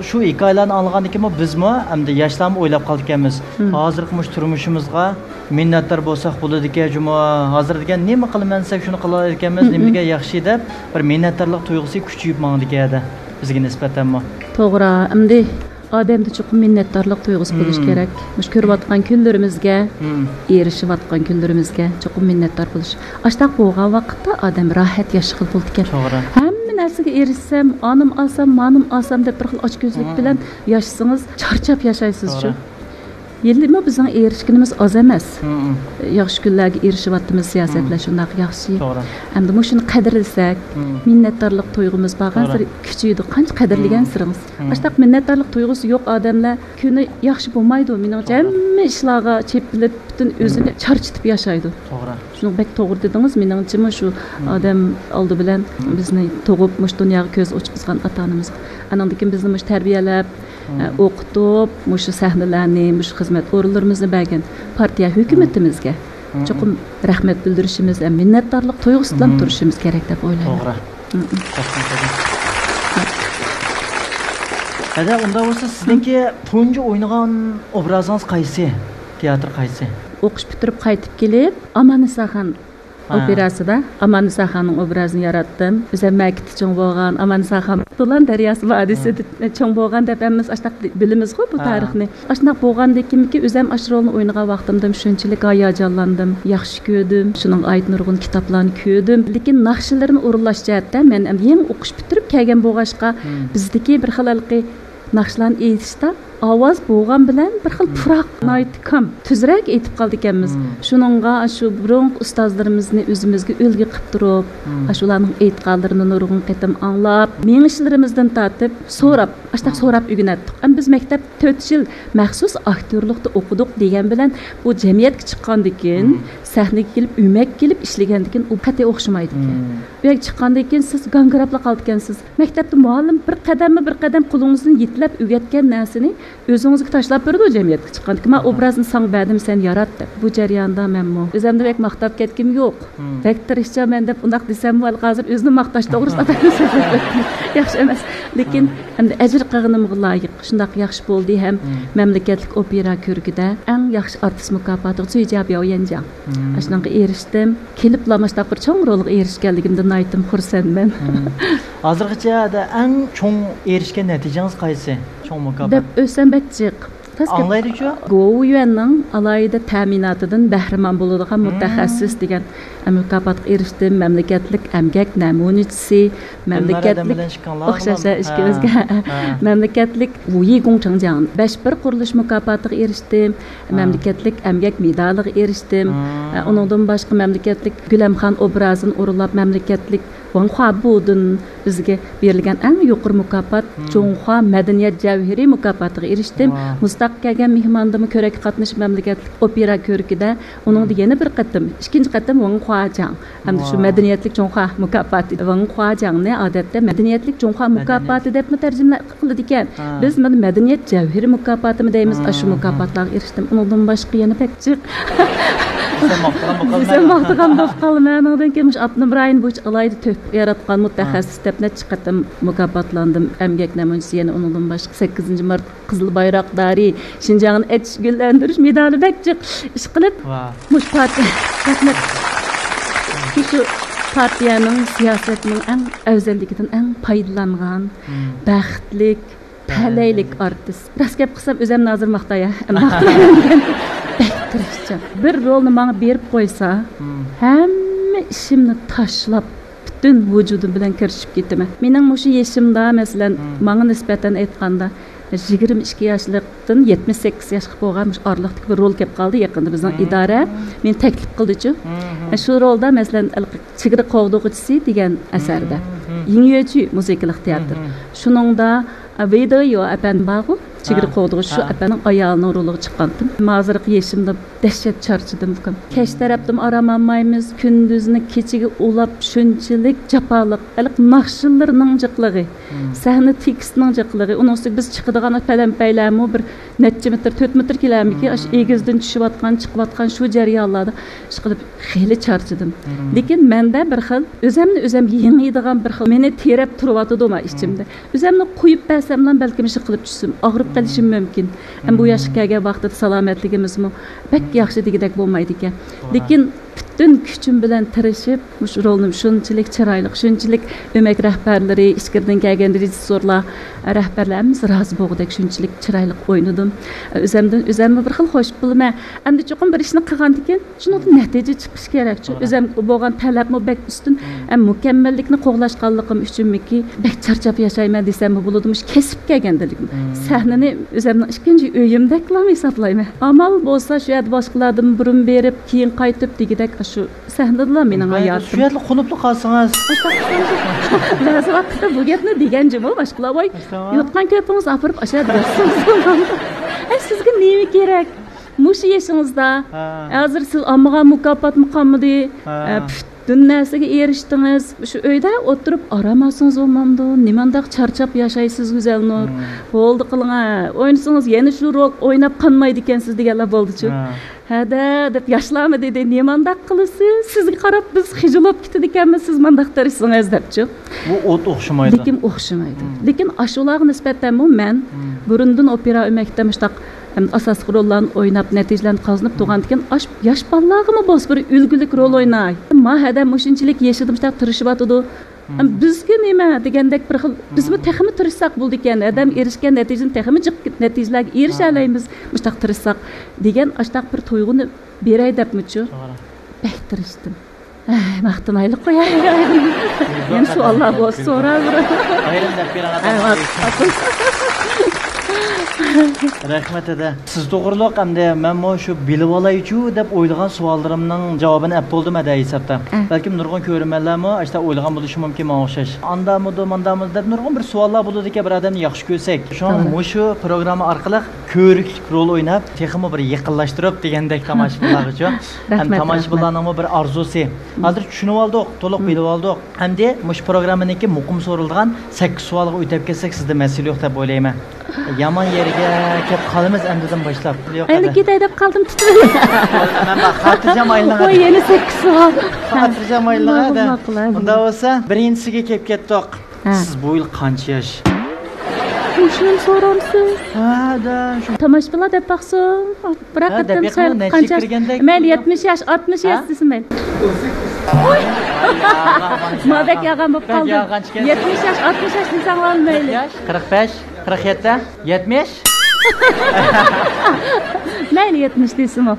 Şu hikayelerini anlagan ekan bizmi hamda yoshlarni o'ylab qoldik ekanmiz. Hozirgi turmushimizga minnatdor bo'lsak bo'ladi ekan juma. Hozir degan nima qilamansak shuni qilar ekanmiz, nimaga yaxshi deb bir minnatdorlik tuyg'usi kuchayib mangdi ekan bizga nisbatanmi. To'g'ri, endi odamda cho'qim minnatdorlik tuyg'usi bo'lish kerak. Mush ko'rayotgan kunlarimizga, erishayotgan kunlarimizga cho'qim minnatdor bo'lish. Ashtaq bo'lgan vaqtda odam rohat yashashga bo'ldi ekan. Hamma narsaga erishsam, onim olsam, manim olsam deb bir xil ochko'zlik bilan yashasangiz, charchab yashaysiz shu. Yillimi bizning erishganimiz oz emas. Yaxshi kunlarga erishyapmiz siyosatlar shunday yaxshi. Endi bu shuni qadrlasak, minnatdorlik tuyg'umiz bag'asir kuchaydi. Qancha qadrlagan siringiz. Ashtaq minnatdorlik tuyg'usi yo'q odamlar kuni yaxshi bo'lmaydi. Meningcha hamma ishlarga chepilib, butun o'zini charchitib yashaydi. To'g'ri. Shuni bek to'g'ri dedingiz. Meningcha shu odam oldi bilan bizni tug'ib, mush dunyoga ko'z ochqizgan ota-onamiz. Anandan keyin bizni mush tarbiyalab, o'qitib, mush sahnalarni, mush xizmat o'rinlarimizni bergan partiya hukumatimizga cho'qim rahmat bildirishimiz, minnatdorlik tuyg'usi bilan turishimiz kerak deb o'ylayman. To'g'ri. Ada unda bo'lsa sizningki tunji o'ynagan obrazingiz qaysi? Teatr qaysi? O'qish bitirib qaytib kelib, Amanisaxon operasida Amanisaxonning obrazini yaratdim. Biz maktabda cho'ng bo'lgan Amanisaxon To'lan daryosi vadisida cho'ng bo'lgan deb hammiz ashtaq bilamiz-ku bu tarixni. Ashtaq bo'lgandan kimki o'zim ashrolni o'ynagan vaqtimda shunchalik hayajonlandim, yaxshi ko'rdim. Shuning ayt nurg'un kitoblarni ko'rdim. Lekin naqshlarini o'rinlash jihatda men ham yangi o'qish bitirib kelgan bo'lg'ashqa bizdagi bir xalalqi naqshlarni aytishda ovoz bo'lgan bilan bir xil turoq kam tuzrak aytib qoldi ekanmiz. Shuningga shu burungi ustozlarimizni o'zimizga ulgu qilib turib, shularning aytganlarini nurg'un qatam anglab, mengishlerimizdan tortib, so'rab o'rganatdik. Biz maktab 4 yil maxsus aktyorlikda o'qidik degan bilan bu jamiyatga chiqqandan keyin sahnaga kelib, uymak kelib ishlagandan keyin u qat'iy o'xshamaydi ekan. Bu yerga chiqqandan keyin siz gangrabla qoldi ekansiz. Maktabda muallim bir qadam qo'lingizni yetlab o'rgatgan narsani o'zingizga tashlab berdi jamiyatga chiqqandan keyin men obrazni sang berdim sen yarat deb bu jarayonda menmi o'zimni bek maqtab ketkim yo'q bek tirishchaman deb undaq desam hozir o'zini maqtash to'g'risida yaxshi emas lekin endi ajr qilganimga loyiq shundoq yaxshi bo'ldi ham mamlakatlik opera ko'rgida eng yaxshi artist mukofotiga Zuyjiabao Yanjiang shunaqa erishdim kelib lamashtaq bir cho'ng rolga erishganligimdan aytdim xursandman hozirgacha eng cho'ng erishgan natijangiz qaysi cho'ng mukofot deb o'sam bakchiq anglaydi-ku Gouyuanning alayida ta'minotidan bahramand bo'ladigan mutaxassis degan mukofotga erishdim mamlakatlik emgak namunachisi mamlakatlik o'xshasha ishga o'zga mamlakatlik Wuyi Gongchangjiang 5-1 qurilish mukofotiga erishdim mamlakatlik emgak medaliga erishdim uningdan boshqa mamlakatlik Gulamxon obrazini o'rinlab mamlakatlik Wang Huabudun bizga berilgan eng yuqori mukofot Jonghua madaniyat javhiri mukofotiga erishdim. Mustaq kelgan mehmondimni ko'rak qatnashib mamlakatlik opera ko'rikida uningda yana bir qatim, ikkinchi qatim Wang Huajang hamda shu madaniyatlik Jonghua mukofoti. Wang Huajangni odatda madaniyatlik Jonghua mukofoti deb tarjima qiladi ekan. Biz mana madaniyat javhiri mukofotimi deymiz. Shu mukofotlarga erishdim. Uningdan boshqa yana pekchiq Sen maqtagan bo'lib qolman. Undan keyin Abnum rayon bo'yicha alayda to'p yaratgan mutaxassis deb necha qatim mukofotlandim. Emgak namunchisi yana undan boshqa 8-mart Qizil Bayroqdari Xinjiangni etish gullantirish medali bekchiq ish qilib mush partiya shu partiyaning siyosatining eng afzalligidan eng foydalangan baxtlik talaylik artist. Ras gap qilsam o'zim hozir maqtaya. Bir rolni menga berib qo'ysa, hamma ishimni tashlab butun vujudim bilan kirishib ketaman. Mening mushu yeshimda, masalan, menga nisbatan aytganda 22 yoshlikdan 78 yoshga bo'lgan oraliqdagi bir rol kelib qoldi yaqinda bizning idora meni taklif qildi-chu. Shu rolda masalan Chigiri qovdug'ichisi degan asarda Yingyechi musiqalik teatr. Shuningda video apan bag'u Chigiri qovdug'i shu apaning ayolining roliga chiqqandim. Hozirgi yeshimda dahshat charchadim. Kech tarafdan aramanmaymiz, kunduzni kechiga ulab shunchalik jafoliq, iliq naqshlarning jiqligi, sahna tekstining jiqligi, uning ustiga biz chiqadigan palampaylarmi bir necha metr, 4 metr kelamiki, ash egizdan tushayotgan, chiqayotgan shu jarayonlarda ish qilib xeyli charchadim. Lekin menda bir xil o'zim yengiydigan bir xil meni terab turyotdi ma ichimda. O'zimni qo'yib bersamdan balki ish qilib tushsam, og'rib qolishim mumkin. Ham bu yoshga kelgan vaqtda salomatligimizmi pek yaxshi degidek bo'lmaydi ekan. Lekin bütün kuchim bilan tirishib, mush rolni shunchalik chiroyli, shunchalik o'mak rahbarlari, ichkirdan kelgan rejissyorlar, rahbarlarimiz rozi bo'lgudek shunchalik chiroyli o'ynadim. O'zimni bir xil xo'sh bilaman. Endi cho'qim bir ishni qilgan ekan, shundan natija chiqish kerak. O'zim bo'lgan talabmi bek ustun, mukammallikni qo'g'lashganligim uchunmiki, bek charchab yashayman desam bo'ladi, kesib kelgandiligim. Sahnani o'zimning ikkinchi uyimdek hisoblayman. Amal bo'lsa shu yerda boshqalardan burun berib, keyin qaytib degidek shu sahnada mening hayotim. Shu yerda qunubli qolsangiz. Ba'zi vaqtda bu gapni deganjimi boshqalar voy yotgan ko'pingiz ofirib ashada sizga nima kerak? Mush yeshingizda hozir siz olmagan mukofot muqomidi butun narsaga erishdingiz. Shu uyda o'tirib aramasangiz bo'lmamdi. Nimandaq charchab yashaysiz go'zal nur. Bo'ldi qiling, o'ynasangiz yana shu rol o'ynab qolmaydi ekansiz deganlar bo'ldi-chu. Hada deb yoshlarmi dedi, nimandaq qilasiz? Sizga qarab biz xijilab ketdi ekanmiz, siz mandaq tirishsangiz debchi. Bu o't o'xshamaydi. Lekin o'xshamaydi. Lekin ashularga nisbatan men burundan opera o'makda mushtaq asosiy rollarni o'ynab natijalarni qozonib turgan ekan, yosh bolalarga bos bir ulgulik rol o'ynay. Ma hada mushunchalik yeshidim, mushtaq tirishibotdi. Bizga nima degandek bir xil bizmi texmi tirishsak bo'ldi ekan, adam erishgan natijani texmi jiq natijalarga erisha olamiz, mushtaq tirishsak degan ashtaq bir tuyg'uni beray debmichu. Bek tirishdim. Maqtamaylik qo'yay. Men shu Alloh bo'lsa so'rar. Ayrim deb beraman. Rahmat eda. Siz to'g'riliq hamda men shu bilib olaychu deb o'ylagan savollarimning javobini olib bo'ldim ada hisobda. Balkim nurg'un ko'rmanlarmi, ashta o'ylagan bo'lishi mumkin menga o'xshash. Andamidi deb nurg'un bir savollar bo'ladi ekan, bir odamni yaxshi ko'rsak. Shu programma orqali ko'riklik rol o'ynab, texmi bir yaqinlashtirib degandek tomoshabinlarga. Ham tomoshabinlarning bir orzusi. Hozir tushunib oldik, to'liq bilib oldik. Hamda mush programmaniki muqim so'rilgan 8 savolga o'tib kelsak, sizda mas'ul yo'q deb o'ylayman. Yaman yerga kelib qolamiz endi boshlab. Endi ketay deb qoldim tutib. Men bak xotirjam aylanadi. Voy, yana 8 soat. Xotirjam aylanadi. Unda bo'lsa, birinchisiga kelib ketdik. Ha. Siz bu yil qancha yosh? Shuni so'ramsiz. Ha, da shu. Tomoshabinlar deb baqsin. Biroq Ha, deb sal necha qancha? kirgandek? Men 70 yosh, 60 yosh desam. Mabek yağan bo'lib qoldi. 70 yosh, 60 yosh desam olmaydi. 45, 47, 70. Mayli 70 desam.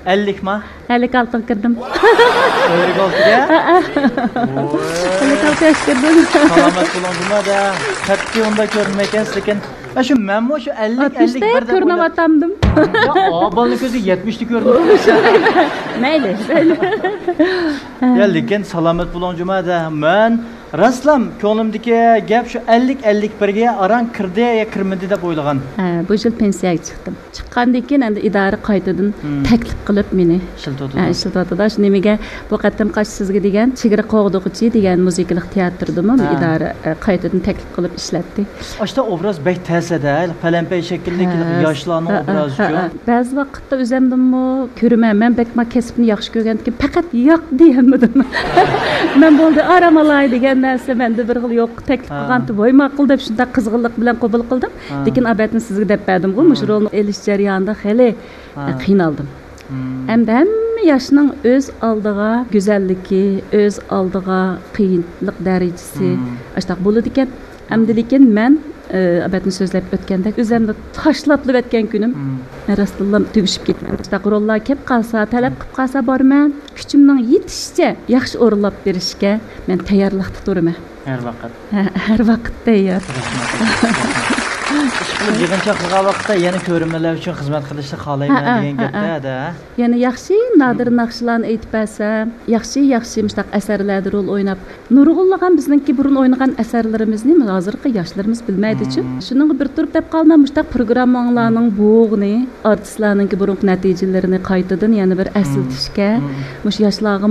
50 mi? 56 kirdim. Öyle olduya. 56 yosh kirdim. Salomat bo'lingmi da. Qat'iy onda ko'rmaykan lekin shu men shu 50 bir ko'rinayotamdim. Ya, balni ko'zi 70 ni ko'rdim. Mayli. Ya, lekin salomat bo'lingmi da. Men Raslam ko'nglimdagi gap shu 50-51 ga aran kirdi ya kirmadi deb o'ylagan. Ha, bu yil pensiyaga chiqdim. Chiqqandan keyin endi idora qaytadan taklif qilib meni ishlatadi. Shu nimaga bu qatam qash sizga degan chegara qo'g'diqchi degan muzikalik teatrdimi idora qaytadan taklif qilib ishlatdi. Ashta obraz bek ta'sida, palampay shaklidagi yoshlarning obrazi. Ba'zi vaqtda o'zimdimmi ko'raman. Men bek ma kasbni yaxshi ko'rgandan faqat yo'q deganmidim. Men bo'ldi aram olay degan narsa menda bir xil yo'q taklif qilganti voy ma'qul deb shunday qizg'inlik bilan qabul qildim. Lekin albatta sizga deb berdim-ku, mush rolni elish jarayonida xeli qiynaldim. Hamma yoshning o'z oldiga go'zalligi, o'z oldiga qiyinlik darajasi ashta bo'ladi ekan. Hamda lekin men albatta so'zlab o'tganda o'zimni tashlab o'tgan kunim rostdan tugishib ketman. Ashta rollar kelib qolsa, talab qilib qolsa borman, kuchimning yetishicha yaxshi o'rinlab berishga men tayyorlikda turaman. Her vaqt. Har vaqt tayyor. Yig'incha qilgan vaqtda yana ko'rimlar uchun xizmat qilishni xohlayman degan gapda. Yana yaxshi Nadir Naqshlarni aytib bersam, yaxshi mustaq asarlarda rol o'ynab, nurg'unlagan bizningki burun o'ynagan asarlarimizni hozirgi yoshlarimiz bilmaydi-chi. Shuning bir turib deb qolmam mustaq programmalarning bo'g'ini, artistlarning burungi natijalarini qaytadan yana bir asıltishga, mush yoshlarga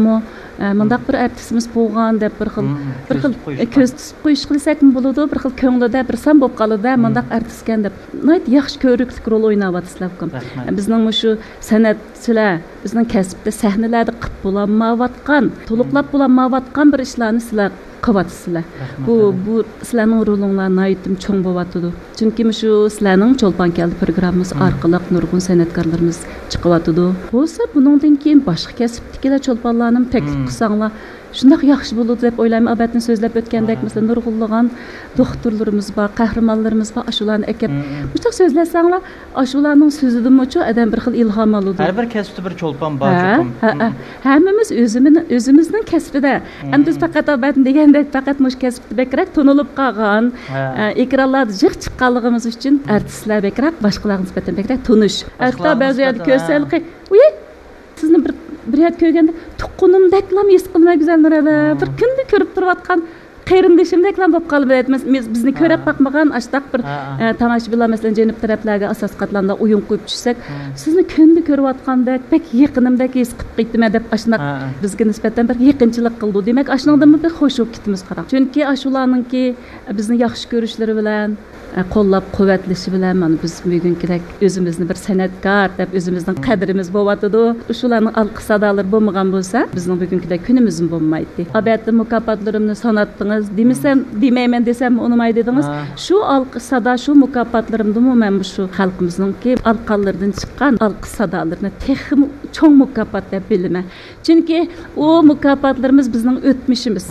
mundaq bir artistimiz bo'lgan deb bir xil ko'z tutib qo'yish qilsakmi bo'ladi, bir xil ko'nglida bir sam bo'lib qoladi, mundaq artistgan deb. Nayt yaxshi ko'riklik rol o'ynayapsizlar. Bizning shu san'atchilar, bizning kasbda sahnalarda qilib bo'lanmayotgan, to'liqlab bo'lanmayotgan bir ishlarni sizlar qilyapsizlar. Bu sizlarning rolinglar naytim cho'ng bo'lyapti. Chunki shu sizlarning Cho'lpon keldi programmamiz orqali nurg'un san'atkorlarimiz chiqyapti. Bo'lsa buningdan keyin boshqa kasbdagilar Cho'lponlarning taklif qilsanglar shundoq yaxshi bo'ladi deb o'ylayman. Albatta so'zlab o'tgandek, masalan, nurg'unlagan doktorlarimiz bor, qahramonlarimiz bor. Shularni akab mushtoq so'zlasanglar, shularning so'zidan mucho adam bir xil ilhom oladi. Har bir kasbda bir cho'lpon bor. Hammamiz o'zimizning kasbida. Endi biz faqat albatta degandek faqat mush kasbda bekrak tonilib qolgan, ekranlarda jiq chiqqanligimiz uchun artistlar bekrak, boshqalarga nisbatan bekrak tonish. Hatto ba'zi yerda ko'rsanki, sizni bir yer ko'rganda tuqqunimdaklam his qilmay go'zallarada bir kunda ko'rib turayotgan qayrindishimdaklam bo'lib qolib aytmas. Bizni ko'rib baqmagan ashtaq bir tomoshabinlar masalan janub taraflarga asos qatlanda o'yin qo'yib tushsak, sizni kunda ko'rayotgandek pek yaqinimdek his qilib ketdim deb ashunaq bizga nisbatan bir yaqinchilik qildi. Demak, ashunaqdan bir xush bo'lib ketimiz qarab. Chunki ashularningki bizni yaxshi ko'rishlari bilan qo'llab quvvatlashi bilan mana biz bugünkidek o'zimizni bir san'atkor deb o'zimizning qadrimiz bo'lyapti. Shularning alqi sadolari bo'lmagan bo'lsa, bizning bugünkidek kunimiz bo'lmaydi. Albatta mukofotlarimni san'atdingiz demayman desam unutmaydi dedingiz. Shu alqi sado, shu mukofotlarimda men shu xalqimizningki alqallardan chiqqan alqi sadolarni texim cho'ng mukofot deb bilaman. Chunki u mukofotlarimiz bizning o'tmishimiz.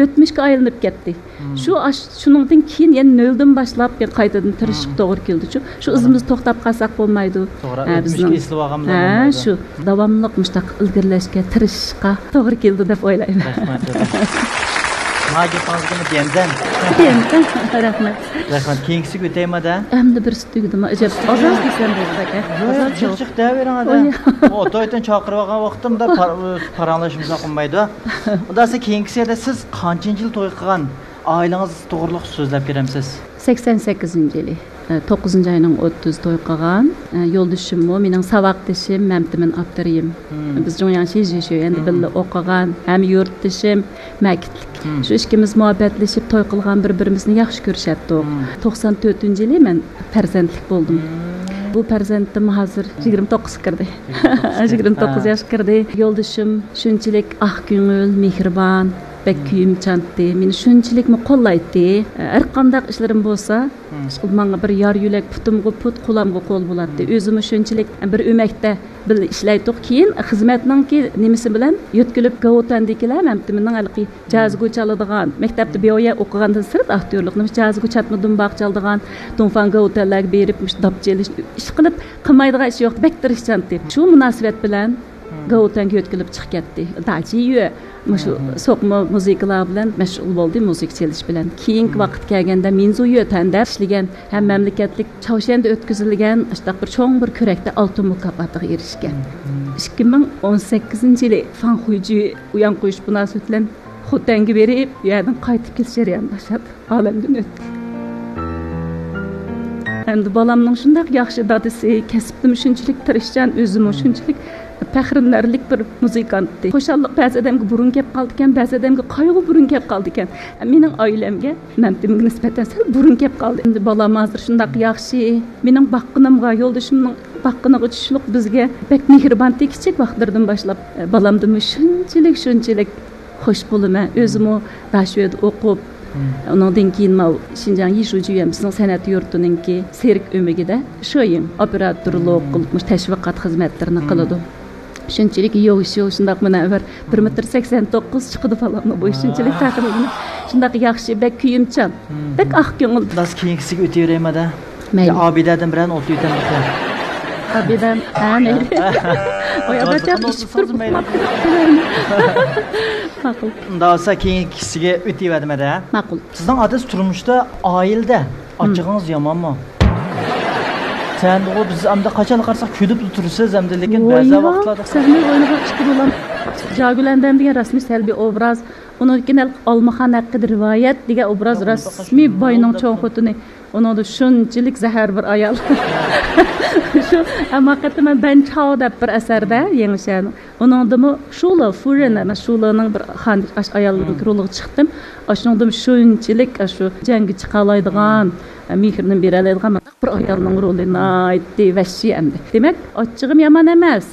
O'tmishga aylanib ketdi. Shuningdan keyin yana noldan boshlab qaytadan tirishib to'g'ri keldi-chu. Shu izimizni to'xtab qolsak bo'lmaydi. Bizning eslab olganlar. Shu davomli mustaq ilgirlashga, tirishishga to'g'ri keldi deb o'ylayman. Magifangizga diyamdan. Rahmat. Rahmat. Keyingisi o'taymada. Endi bir tugdimi? Ajab, ozoz desam bo'ladi aka. Chiq davering ada. To'ydan chaqirib olgan vaqtimda paranglashimizni qilmaydi. Undasa keyingisida siz qancha yil to'y qilgan? Ailangiz to'g'riliq so'zlab beramsiz? 88-yili. 9 ayının 30 toy qilgan. Yo'ldishim o, mening saboqdishim, Mamtimin Abdiriyim. Biz jo'yanshi yeyishib, endi birga o'qigan, ham yurtdishim, makitlik. Shu ikkimiz muhabbatlashib toy qilgan bir-birimizni yaxshi ko'rishatdik. 94-yili men farzandlik bo'ldim. Bu farzandim hozir 29 kirdi. 29 yosh kirdi. Yo'ldishim shunchalik ko'ngil, mehribon, bek kuyimchanti, meni shunchalikmi qo'llaydi. Har qanday ishlarim bo'lsa, menga bir yar yulak, putimga put, qo'lamga qo'l bo'ladi. O'zim shunchalik bir o'makda bil ishlaydik. Keyin xizmatningki nimasi bilan yo'tkilib Gautandikilar Mamtiminning alqi jazgo chaladigan, maktabda beoya o'qigandan sirt aktyorlikni jazgo chatmadim baq chaladigan, Donfan Gautanlarga berib dab chelish ish qilib qilmaydigan ish yo'q, bek tirishchanti. Shu munosabat bilan Gautanga yo'tkilib chiqib ketdi. Dachiyo Şu soqma muzikalar bilan mashg'ul bo'ldi, muzik chelish bilan. Keyingi vaqt kelganda Minzuyo tanda ishlagan ham mamlakatlik Chaushanda o'tkazilgan ashtaq bir cho'ng bir ko'rakda oltin mukofotiga erishgan. 2018-yili Fan Xuyji uyan qo'yish munosabati bilan Xotanga berib, yerdan qaytib kelish jarayoni boshladi. Olamdan o'tdi. Endi balamning shunday yaxshi dadisi, kasbim shunchalik tirishchan, o'zim shunchalik faxrlanarlik bir muzikantdi. Xo'shallik ba'zi odamga burun kelib qoldi ekan, ba'zi odamga qayg'u burun kelib qoldi ekan. Mening oilamga, Mamtimga nisbatan sal burun kelib qoldi. Endi balam hozir shunday yaxshi, mening baqqinimga, yo'ldishimning baqqiniga tushliq bizga bek mehribonlik kichik vaqtlardan boshlab balamdan shunchalik xush bo'laman. O'zim Dashved o'qib Ondan keyin Şinjan Yishujiyamizning san'at yurtininki serik o'migida sho'yin operatorlik qilib tashviqot xizmatlarini qiladi. Shunchalik yo'q shundaq munavvar 1.89 m chiqdi falan bu shunchalik taqrimini shundaq yaxshi bek kuyimchan bek ko'ngil. Biz keyingisiga o'taveraymi-da? Obidadan bilan o'tayotamiz. Obidan mayli. Oyog'acha ishib turib ma'qul. Unda olsa keyingisiga o'tayverdim-da. Ma'qul. Sizning odangiz turmushda, oilada ochig'ingiz yomonmi? Sen o biz amda qachon qarsak kuyib tursiz amda lekin ba'zi vaqtlarda sahna o'ynaga chiqib olan Jagulandan degan rasmiy salbiy obraz, uningkin Olmaxon haqida rivoyat degan obraz rasmiy boyning cho'ng xotini, uningda shunchalik zahar bir ayol. Shu haqiqatan ben chao deb bir asarda yangishan. Uningdimi Shula Furen ana Shulaning bir xon ayolning roliga chiqdim. Ashuningdim shunchalik shu jangi chiqalaydigan mehrni beradigan bir ayolning rolini aytdi va shiyamdi. Demak, ochig'im yomon emas.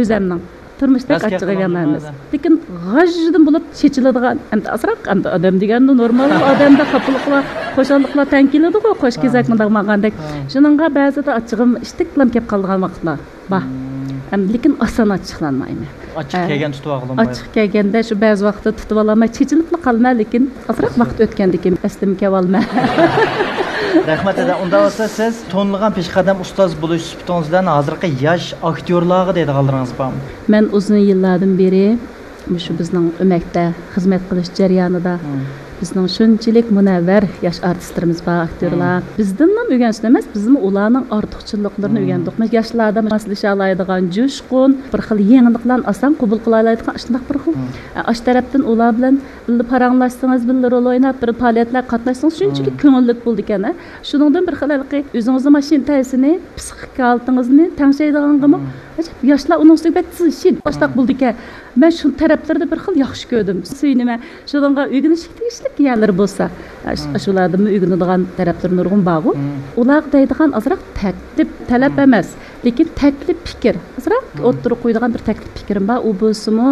O'zimning turmushda ochig'im yomon emas. Lekin g'ajdan bo'lib chechiladigan, endi asraq endi odam deganda normal odamda xafaliklar, qo'shanliklar tankiladi-ku, qo'sh kezakmi degmagandek. Shuningga ba'zida ochig'im ishtiqlam kelib qolgan vaqtlar bor. Lekin oson ochiqlanmayman. Ochiq kelgan tutib olmayman. Ochiq kelganda shu ba'zi vaqtda tutib olmay, chechilib qolma, lekin asraq vaqt o'tgandan keyin aslim kelolma. Rahmat eda. Unda olsa siz tonlagan peshqadam ustoz bo'lish sifatingizdan hozirgi yosh aktyorlarga deydiganlaringiz bormi? Men uzun yillardan beri shu bizning o'makda xizmat qilish jarayonida bizning shunchalik munavvar yosh artistlarimiz bor, aktyorlar. Bizdan ham o'rganish emas, bizim ularning ortiqchiliklarini o'rgandik. Yoshlarda maslasha oladigan jo'shqin, bir xil yangiliklarni oson qabul qila oladigan shunday bir xil. Ash tarafdan ular bilan birga paranglashsangiz, birga rol o'ynab, bir faoliyatlar qatnashsangiz shunchalik ko'ngillik bo'ldi ekan. Shuningdan bir xil o'zingizning mashin taysini, psixik holatingizni tangshaydigangimi? Yoshlar uning ustiga tizishib boshliq bo'ldi ekan. Men shu taraflarda bir xil yaxshi ko'rdim. Suynima, shunga o'rganishlik tegishlik yerlar bo'lsa, shulardan o'rganadigan taraflar nurg'un bor. Ular deydigan azroq taklif talab emas, lekin taklif fikr. Azroq o'tirib qo'yadigan bir taklif fikrim bor. U bo'lsa-mu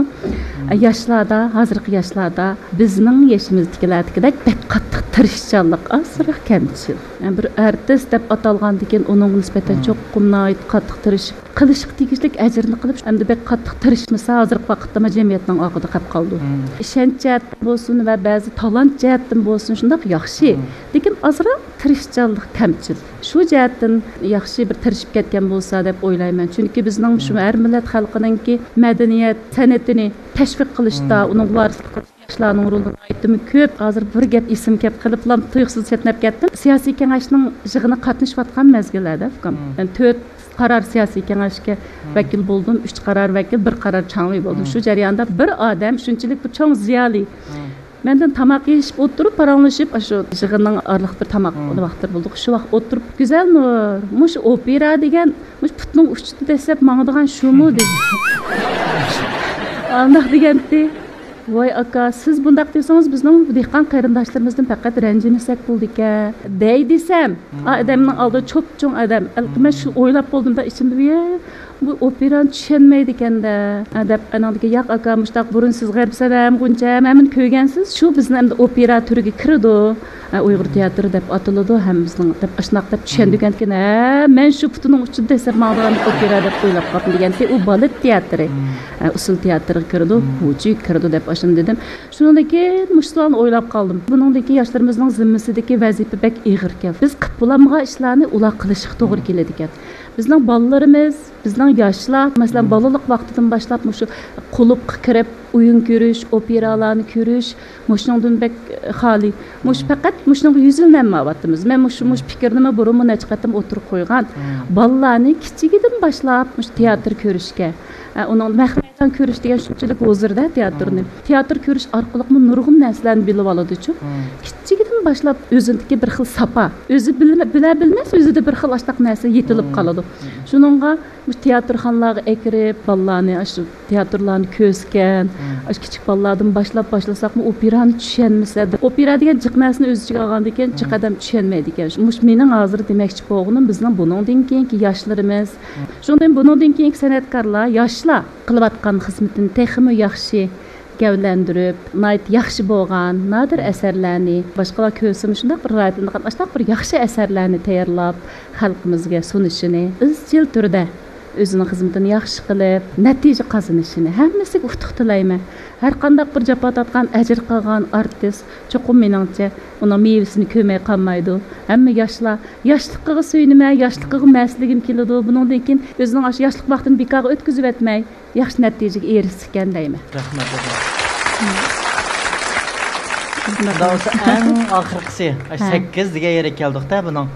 yoshlarda, hozirgi yoshlarda bizning yoshimizdagilardek bek qattiq tirishchanlik azroq kamchil. Bir artist deb atalgandan keyin uning nisbatan cho'qqimnayt qattiq tirishib qilishga tegishlik ajrni qilib, endi bek qattiq tirishmasa hozirgi vaqtda jamiyatning og'ida qolib qoldi. Ishonch bo'lsin va ba'zi talant jihatdan bo'lsin shunday yaxshi, lekin azroq tirishchanlik kamchil. Shu jihatdan yaxshi bir tirishib ketgan bo'lsa deb o'ylayman. Chunki bizning shu har millat xalqiningki madaniyat, san'atini tashviq qilishda, uning varislik yoshlarning rolini aytdim ko'p. Hozir bir gap ism kelib qiliblam tuyuqsiz chetnab ketdim. Siyosiy kengashning yig'ini qatnashayotgan mezgillarda, men 4 qarar siyosiy kengashga vakil bo'ldim, 3 qarar vakil, 1 qarar chanli bo'ldim. Shu jarayonda bir odam shunchalik bu cho'ng ziyoli Menden tamak yeyip oturup paranlaşıp şu yığının aralıq bir tamak vaxtlar bulduk. Şu vaxt oturup güzel nur. Muş opera degen muş putның uçtu desep mağdıgan şu mu dedi. Andaq degende voy aka siz bundaq desangiz bizning dehqon qarindoshlarimizni faqat ranjimasak bo'ldi ekan. Dey desam, odamning oldida cho'p-cho'ng odam. Men shu o'ylab qoldimda ichimda bu operani tushunmaydi ekanda. Deb anadagi yoq aka mushtaq burun siz g'arbsalam quncha men ko'rgansiz shu bizni endi opera turiga kirdi. Uyg'ur teatri deb atiladi ham bizning deb ashnaq deb tushundik ekan. Men shu putining uchida desam ma'lum opera deb o'ylab qoldim deganda u balet teatri. Usul teatriga kirdi, huji kirdi deb ashun dedim. Shundan keyin mushlarni o'ylab qoldim. Buningdagi yoshlarimizning zimmasidagi vazifa bek ig'ir ekan. Biz qilib bo'lmagan ishlarni ular qilishga to'g'ri keladi ekan. Bizning bolalarimiz, bizning yoshlar, masalan, balalik vaqtidan boshlab shu qulubga kirib, o'yin ko'rish, operalarni ko'rish, mushundan bek xoli. Mush faqat mushning yuzildan ma'vatimiz. Men mush fikrni burunma nechiqatim o'tirib qo'ygan. Bolalarni kichigidan boshlab mush teatr ko'rishga, uning mahmaydan ko'rish degan shunchalik hozirda teatrni. Teatr ko'rish orqali nurg'un narsalarni bilib oladi-chu. Kichigidan boshlab o'zindagi bir xil sapa, o'zi bilmas, o'zida bir xil ashtaq narsa yetilib qoladi. Shuningga teatrxonalarga ekirib, bolalarni shu teatrlarni ko'zgan, kichik bolalardan boshlasak operani tushunmasa, opera degan jiq narsani o'z ichiga olgandan keyin jiq odam tushunmaydi ekan. Mush mening hozir demoqchi bo'lganim bizning buningdan keyingi yoshlarimiz, shundan buningdan keyingi san'atkorlar, yoshlar qilayotgan xizmatini texmi yaxshi gavlandirib, nayt yaxshi bo'lgan nadir asarlarni boshqalar ko'rsin shunday bir raytliqan ashtaq bir yaxshi asarlarni tayyorlab xalqimizga sunishini izchil turda o'zining xizmatini yaxshi qilib natija qozonishini hammasiga utuq tilayman. Har qanday bir jafo tortgan ajr qilgan artist cho'qim meningcha uning mevasini ko'rmay qolmaydi. Hamma yoshlar yoshligiga suyunmay, yoshligiga masligim keladi. Buningdan keyin o'zining yoshlik vaqtini bekorga o'tkazib etmay, yaxshi natijaga erishgan deyman. Rahmat. Davsa eng oxirgisi 8 degan yerga keldik-da buning.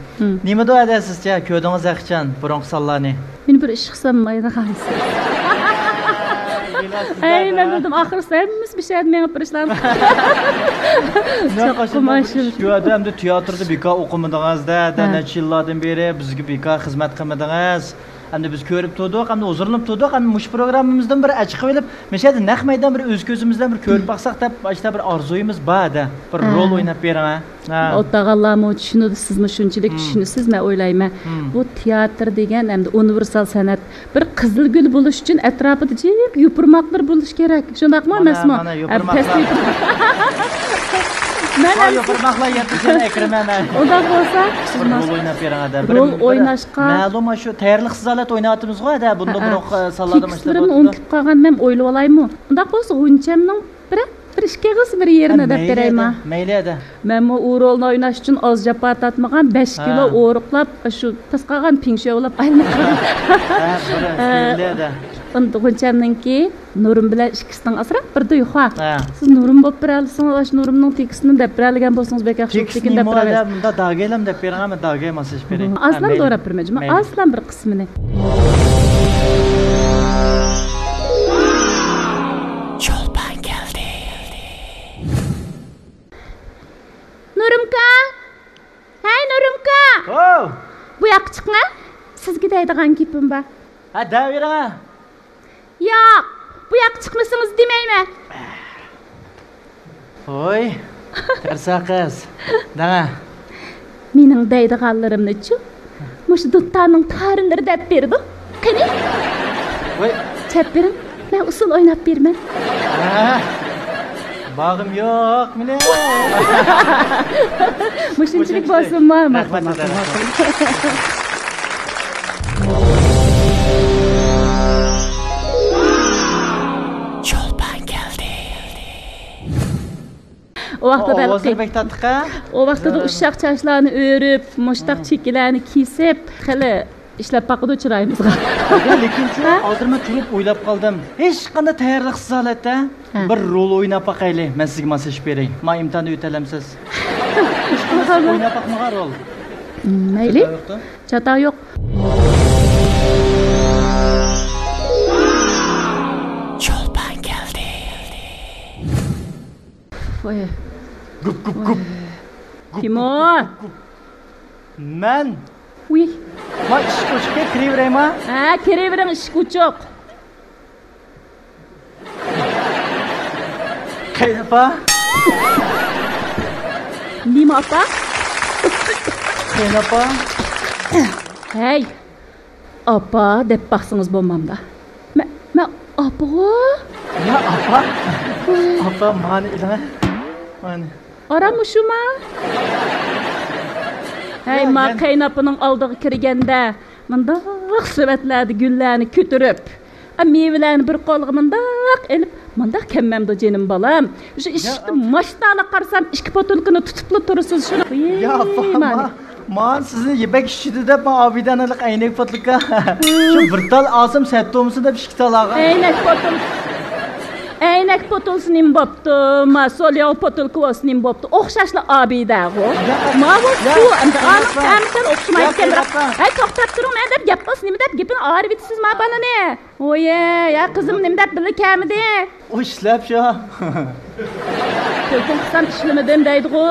Nima deyapsizcha? Ko'rdingiz yaxshican burungi sonlarni. Men bir ish qilsam mayda qaysi. Ay, men dedim oxirisi hemmamiz bir şey menga birishlarni. Shu odamda teatrda bekor o'qimadingiz-da, necha yillardan beri bizga bekor xizmat qilmadingiz. Endi biz ko'rib turdik, endi o'zirinib turdik, endi mush programmamizdan bir chiqib olib, meshada naq maydon bir o'z ko'zimizdan bir ko'rib baqsaq deb, ishda bir orzuyimiz bor-da. Bir rol o'ynab beraman. O'tag'allarmi tushunadi, sizmi shunchalik tushunasiz, men o'ylayman. Bu teatr degan endi universal san'at. Bir qizil gul bo'lish uchun atrofida jiq yupurmoqlar bo'lish kerak. Shundaqmi emasmi? Men yupurmoqlar yetishini akraman. Undaq bo'lsa, rol o'ynab beraman. Rol o'ynashqa. Ma'lum shu tayyorliqsiz holat o'ynayapmiz-ku-da, bunda biroq sallarda mashlab unutib qolgan men o'ylab olaymi? Undaq bo'lsa, o'yinchimning bir ishga qilsa bir yerine deb berayman. Mayli edi. Men bu rolni o'ynash uchun oz jafo tortmagan 5 kilo o'riqlab, shu tasqagan pingshovlab aylangan. Mayli edi. O'yinchimninki Nurim bilan ikkisining asrab bir duyxa. Siz Nurim bo'lib beralsangiz, Nurimning tekstini deb beralgan bo'lsangiz bek yaxshi tekin deb berasiz. Bunda dagaylam deb beraman, dagay masaj bering. Aslan do'rab bermayman. Aslan bir qismini. Cho'lpan keldi. Nurimka! Hay Nurimka! Oh! Bu yoqqa chiqma. Sizga deydigan gapim bor. Ha, daviraman. Yo'q, bu yoqqa chiqmasangiz demayman. Voy, tarsa qiz. Dana. Mening deydiganlarimni-chi? Mush duttaning tarilari deb berdi. Qani? Voy, chap bering. Men usul o'ynab berman. Bağım yo'q, mine. Mushunchalik bo'lsinmi? Cho'lpan keldi. O vaqtda O'zbek tatqa. O vaqtda ushaq chashlarni o'rib, mushtaq chekilarni kesib, xili ishlab baqida uchraymizga. Lekin hozir men turib o'ylab qoldim. Hech qanday tayyorliqsiz holatda bir rol o'ynab baqayli. Men sizga masaj beray. Men imtihonni o'talamsiz. O'ynab baqmaga rol. Mayli. Chata yo'q. Cho'lpan keldi. Voy, Kim o? Men. Uy. Ma ish ko'chga kiraveraymi? Ha, kiravering ish kuchuk. Qaynapa? Nima opa? Qaynapa? Hey. Opa deb baqsangiz bo'lmamda. Men opa. Ya apa? Apa mani ilama? Mani. Aramışıma. Hey, ma qaynapining oldiga kirganda, mundaq suratlarni gullarni ko'tarib, meyvalarni bir qo'lga mundaq elib, mundaq kemmamda jenim balam. Shu ishni mashinani qarsam, ikki potilkini tutibli tursiz shuni. Ya apa? Man sizni yemek işçidi deb man abidanalik aynak potlika. Şu bir tal asım settomisi deb işkital ağa. Aynak potulsinim bo'pti, ma solyav potulkosinim bo'pti. O'xshashli abidago. Ma bu endi aniq o'xshamayotgan. Hey, to'xtab turing, men deb gap qilsiz, nima deb gapini og'iribsiz ma bana ne? Oye, ya qizim nima deb bilib kamidi? O ishlab shu. Telefon qilsam ishlamadim deydi-ku.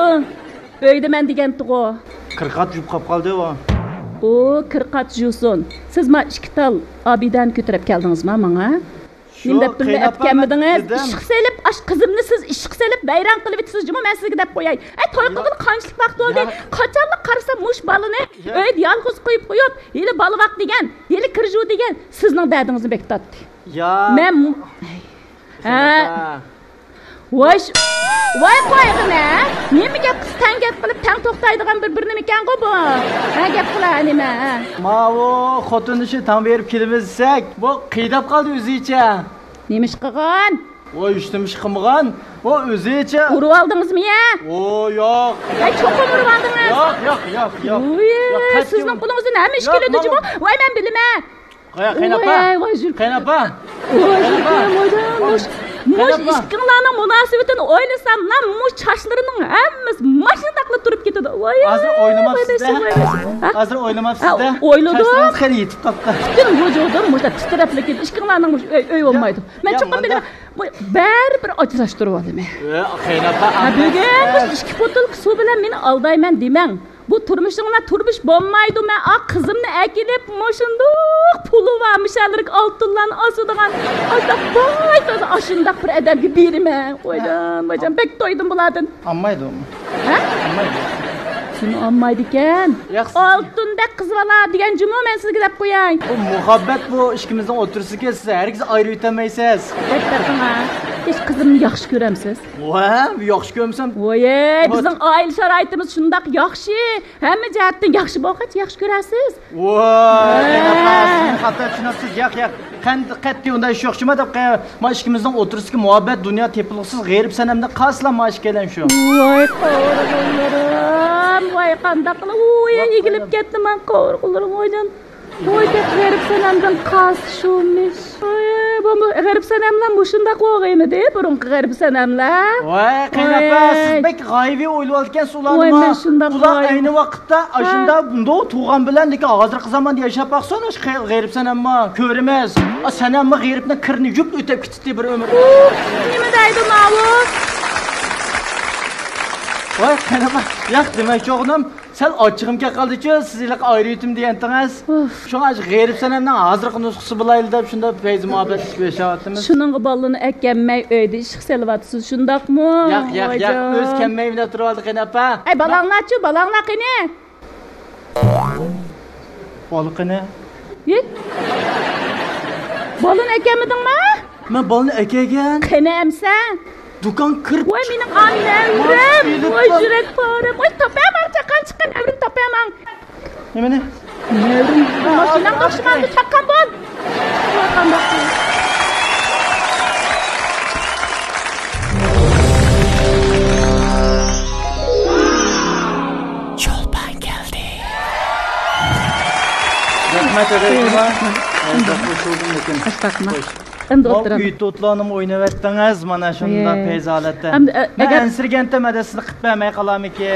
Uyda men deganti-ku. Qirqat yub qolib qoldi o. O, qirqat jusun. Siz ma ikki tal abidan ko'tarib keldingizmi menga? Nima deb bilib aytganmidingiz? Ishq selib, ash qizimni siz ishq selib bayram qilib o'tisiz juma, men sizga deb qo'yay. Ay, to'y qilib qanchalik vaqt bo'ldi? Qachonlik qarasam mush balini uyda yolg'iz qo'yib qo'yib, yili bali vaqt degan, yili kirju degan sizning dardingizni bektatdi. Ya. Men Voy qo'yg'ina. Nima gap qiz tang gap qilib tang to'xtaydigan bir-birini ekan bu. Ha gap qilar nima? Ma o xotin ishi tam berib kelibizsak, bu qiydab qoldi o'zicha. Nima ish qilgan? Voy ishtimish qilmagan. O o'zicha. Urib oldingizmi ya? O yo'q. Ay cho'qim urib oldingiz. Yo'q. Uy, sizning qo'lingizda nima ish keladi juma? Voy men bilmayman. Qaynapa. Qaynapa. Muş ishqinglarning munosabatini o'ylasam, lan muş chashlarining hammasi mashinada qilib turib ketadi. Voy. Hozir o'ylamabsiz-da. Hozir o'ylamabsiz-da. O'yladim. Chashlarimiz xali yetib qoldi. Butun vujudum mushda titrablik ketdi. Ishqinglarning uy bo'lmaydi. Men cho'qim bilaman. Baribir ajrashtirib oldim. Qaynapa. Bugun ikki potilka suv bilan meni aldayman demang. Bu turmushinglar turmush bo'lmaydi. Men qizimni akilib moshundoq puli va mishallik oltinlarni osadigan boy ashundaq bir odamga beraman. Qo'ydim, bek to'ydim bulardan. Olmaydi u. Ha? Olmaydi. Shuni olmaydi ekan. Oltinda qizvala degan juma men sizga deb qo'yay. Bu muhabbat bu ishimizdan o'tirsiga siz hargiz ayirib o'tamaysiz. Aytdim-a. Hech qizimni yaxshi ko'ramsiz? Voy, yaxshi ko'rsam. Voy, bizning oila sharoitimiz shundoq yaxshi. Hamma jihatdan yaxshi bo'lgach, yaxshi ko'rasiz. Voy, hatto tushunasiz, yo'q. Qanday unday ish yo'qchimi deb men ishimizdan o'tirsiga muhabbat dunyo tepilg'isiz g'erib sanamda qaslan mash kelan shu. Voy, qo'rqularim. Voy, qanday qilib yigilib ketdim men qo'rqularim o'ydan. Voy, deb g'erib sanamdan qas shumish. Bu g'erib sanamlar mushunda qo'g'aymidi, burunqi g'erib sanamlar. Voy, qaynapa, siz bek g'oyibiy o'ylab olgansiz ularni. Voy, men shunda ular ayni vaqtda ashunda bunda tug'an bilan lekin hozirgi zamonda yashab baqsana g'erib sanamma ko'rimiz. Sanamma g'eribni kirni yub o'tab ketdi bir umr. Nima deydi ma'lum? Voy, qaynapa, yo'q demakchi o'g'lim, sal ochig'imga qoldi-ku, sizlarga ayriyetim degantingiz. Shunga g'erib sanamdan hozirgi nusxasi bilayli deb shunda feyz muhabbet yashayapmiz. Shuning balini akkammay uyda ishq selyapsiz, shundaqmi? Yo'q, o'z kammayimda turib oldi qaynapa. Ay, balanglarchi, balanglar qani? Bolqini? Yet. Bolin akamidingmi? Men bolni akagan. Qanamsan? Do'kon kirib. Voy, mening onamrim. Voy, yurak porim. Voy, topaman, chaqan chiqqan avrit topaman. Nimani? Nevrim, mashinam o'xshamadi, chaqqan bol. Voy, qandoq. Cho'lpon keldi. Rahmat ederim. Ashfaqma. Endi o'tiraman. Uy to'tlanim o'ynayotdingiz mana shunda peyzolatda. Men ansirganda madasini qitmay qolamiki.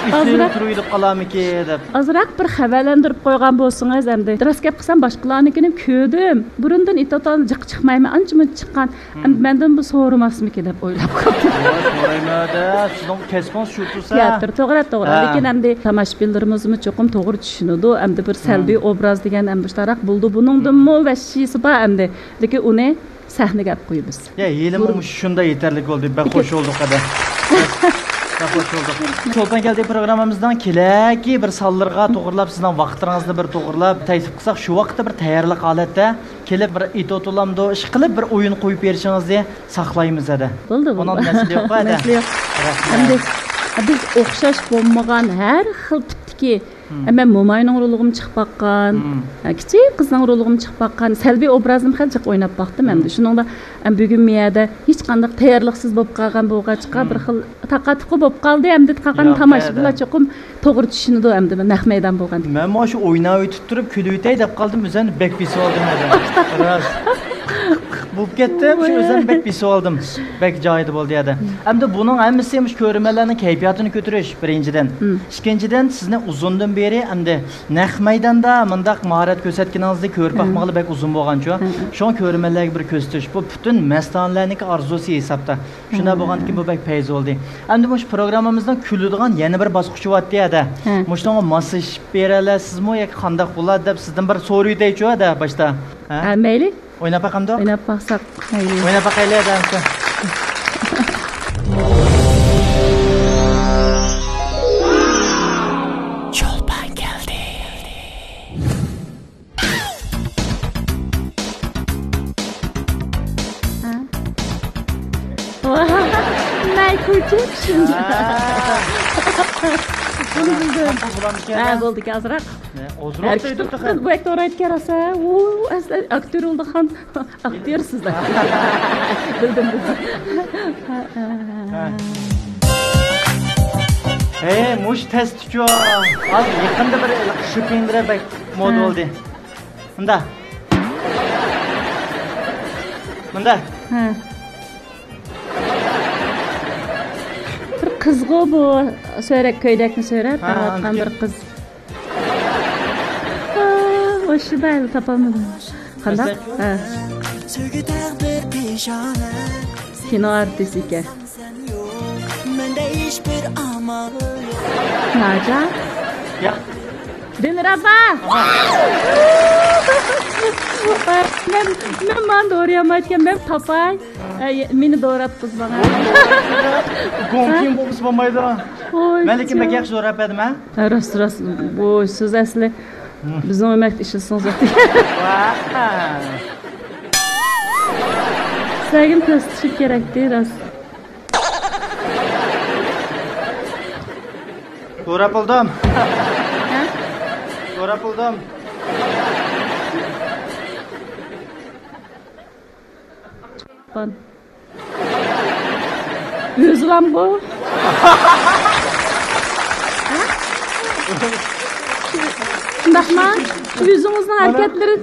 üstüne turuydu qalamiki deb. Azroq bir xabarlantirib qo'ygan bo'lsangiz, endi rost gap qilsam boshqalarnikini ko'rdim. Burundan itotal jiq chiqmaymi, ancha-muncha chiqqan. Endi mendan bu so'ramasmiki deb o'ylab qoldim. So'raymadi. Sizning kesmons shu tursa. To'g'ri. Lekin endi tomoshabinlarimizni cho'qim to'g'ri tushunadi. Endi bir salbiy obraz degan ham bushtaroq bo'ldi. Buningdanmi vashisi bor endi. Lekin uni sahnaga olib qo'yamiz. Ya, yelim shunda yetarli bo'ldi. Ben xo'sh olduk hadi. Hoş olduk. Çolpan geldi programımızdan keleki bir sallırğa toğırlap, sizden vaxtınızda bir toğırlap, təysib qısaq şu vaxtda bir tayarlıq aletdə kelib bir it otulamda iş qılıb bir oyun qoyub verişiniz diye saxlayımız hadi. Bo'ldi. Onun mesele yok hadi. Mesele yok. Endi biz o'xshash bo'lmagan har xil tipdagi men mo'mayning roligim chiqib baqqan, kichik qizning roligim chiqib baqqan, salbiy obrazim qancha o'ynab baqdim endi. Shuningda bugun miyada hech qanday tayyorliqsiz bo'lib qolgan bo'lg'achqa bir xil taqatiqi bo'lib qoldi. Endi qolgan tomoshabinlar cho'qim to'g'ri tushunadi endi naq maydon bo'lgan. Men mana shu o'ynab o'tib turib kulib o'tay deb qoldim, o'zim bek bisib oldim hadi. Bo'lib ketdim, shu o'zim bek bisib oldim. Bek joyida bo'ldi hadi. Endi buning hammasi ham ko'rmalarning kayfiyatini ko'tarish birinchidan. Ikkinchidan sizni uzundan beri endi naq maydonda mundaq mahorat ko'rsatganingizni ko'rib baqmag'li bek uzun bo'lgancha, shu ko'rmalarga bir ko'rsatish bu butun mastonlarning arzusi hisobda. Shuna bo'lganki bu bek payz oldi. Endi bu programmamizdan kuladigan yana bir bosqich bo'lyapti hadi. Mushunga masaj berasizmi yoki qanday bo'ladi deb sizdan bir so'raydi-chu hadi boshda. Ha, mayli. Oynab baqamda? Oynab baqsak. Mayli. Oynab baqaylar dansa. Çolpan geldi. Michael Jackson. Bunu bildim. Ha, bo'ldi azroq. Ozroq dedim taxan. Bu aktyor aytgan rosa, u asli aktyor bo'lgan. Aktyorsizlar. Bildim. Mush testçu. Az yaqinda bir shupindira bak mod oldi. Bunda. Ha. Bir qizg'u bu so'rak ko'ylakni so'rab tarqatgan bir qiz. O'sha bayil topolmadim. Qanday? Ha. Kino artisti ekan. Naja? Ya. Dilraba. Men doğrayamayken ben tapay. Meni doğrat kız bana. Gonkin bo'lsa bo'lmaydi. Men lekin bak yaxshi o'rab edim ha. Rost. Bu siz asli bizning emak ishisiz. Sagin tastishib kerakdi rost. O'rab oldim. O'rab oldim. Ban. Yüzülam bu. Bakma, yüzünüzün hareketleri.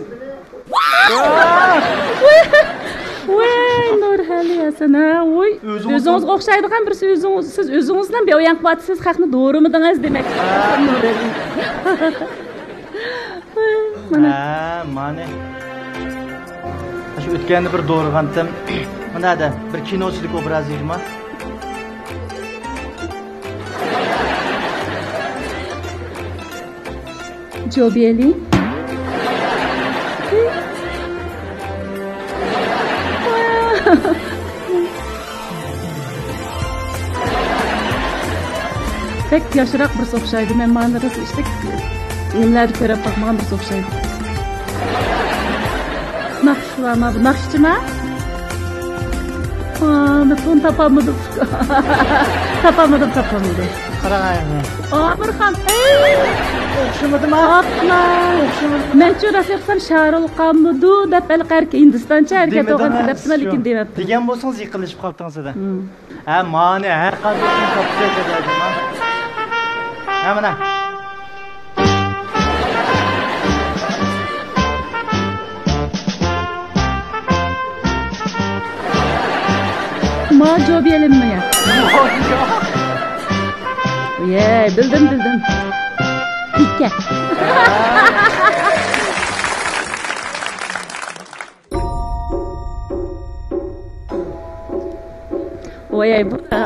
Vay, Nurhali yasan ha. Oy, özünüz o'xshaydigan birisi o'zingiz, siz o'zingizdan bir oyanib qo'yasiz, haqni to'g'rimidingiz demak. Nurhali. Mana. Shu o'tganda bir do'rg'andim. Mana bir kinochilik obrazingmi? Jobeli. Pek yaşırak bir soğuşaydı. Ben manzarası işte nimeler körep bakmadan bir soğuşaydı. Nakşılama bu nakşçı mı? Bütün tapamadım. Tapamadım. Burhan. O'xshamadim ha. Atma. Men cho'ras yapsam Sharul Qamdu deb alqarki Hindistoncha harakat o'g'an debman lekin demabdi. Degan bo'lsangiz yiqilishib qolibdingizda. Ha, mana har qanday topsa ketadi. Ha, mana. Ma job yelimmi ya? Ye, bildim. Pike. Oy,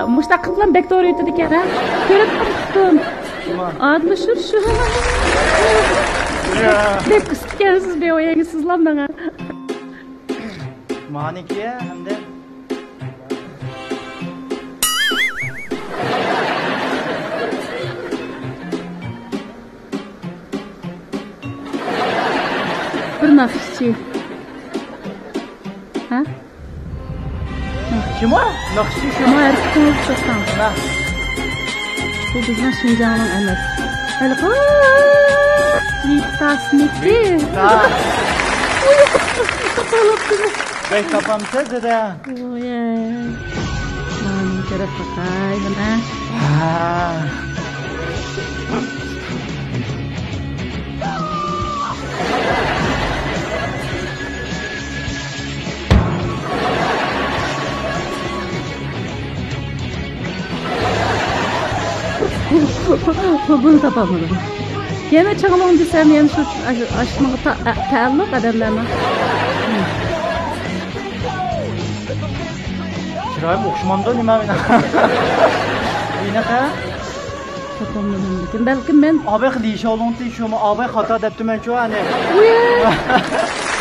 muşta kıplan bek doğru ötüdük ya. Görüp kıptım. Adlı şu. Bek kısık gelsiz be oyanı sızlan bana. Manikiye hem de. Bir nakışçı. Ha? Kim o? Nakışı şu. Ama erkeğiniz çoktan. Ha. Bu bizim Şincan'ın emek. Öyle tasmikti. Ha. Bey kafam tezde de. Oye. Lan kere fakaydım ha. Ha. Bunu tapamadım. Yeme çağlamam desem yani şu aşmağı taalluk adamlarına. Çırağım okşumamda nima bina. Yine ka? Tapamadım. Belki ben... Abi deyişe olun deyişe mu? Abi hata deptim ben şu hani. Uya!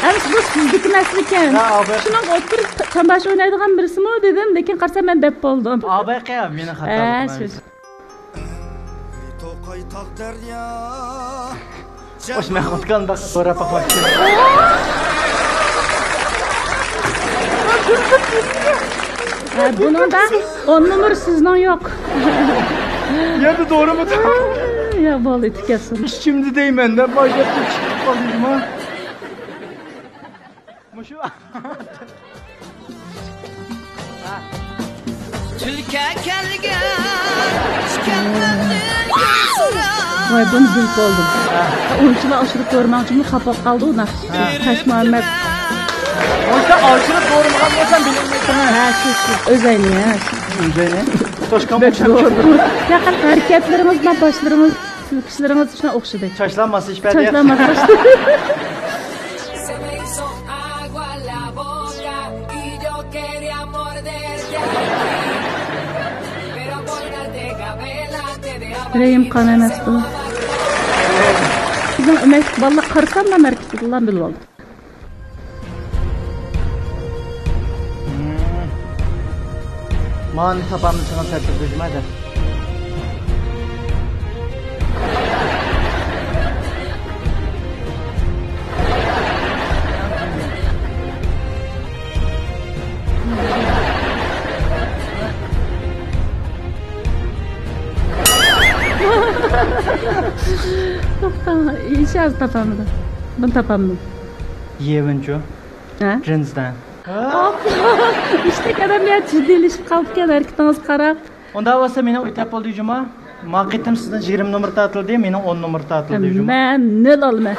Ama bu sizdeki nesliken. Ha abi. Şuna oturup çambaş oynaydıgan birisi mi dedim. Lekin qarsam ben bep oldum. Abi kaya meni hata Söz. Hoş me xotkan bak sonra pakmak. Bunun da 10 numara sizden yok. Nerede doğru mu? Ya bol etiketsin. Şimdi deyim ben de başka bir çıkıp alayım ha. Muşu. Vay bunu büyük oldum. Oyuncular aşırı görmek için kapak kaldı ona. Taş Muhammed. Oysa aşırı doğru mu kalmıyorsan bilinmezsin ha. Şu özelliği ha. Özelliği. Toşkan Bek doğru. Yakın hareketlerimiz, başlarımız, kişilerimiz şuna okşadı. Çaşlanması hiç belli. Çaşlanmaz. Yüreğim kan emez bu. Bizim emek, valla karısam da merkezi kullan bil oldu. Mani tapamını çıkan sertlik hadi. Tamam, işe az tapamadım. Ben tapamadım. Yevincu. Ha? Cinsden. İşte kadar ya ciddileşip kaldıkken erkekten qarab. Onda olsa meni o'tap oldi juma. Maqitim sizdan 20 numar tatildi, meni 10 numar tatildi juma. Men nil olma.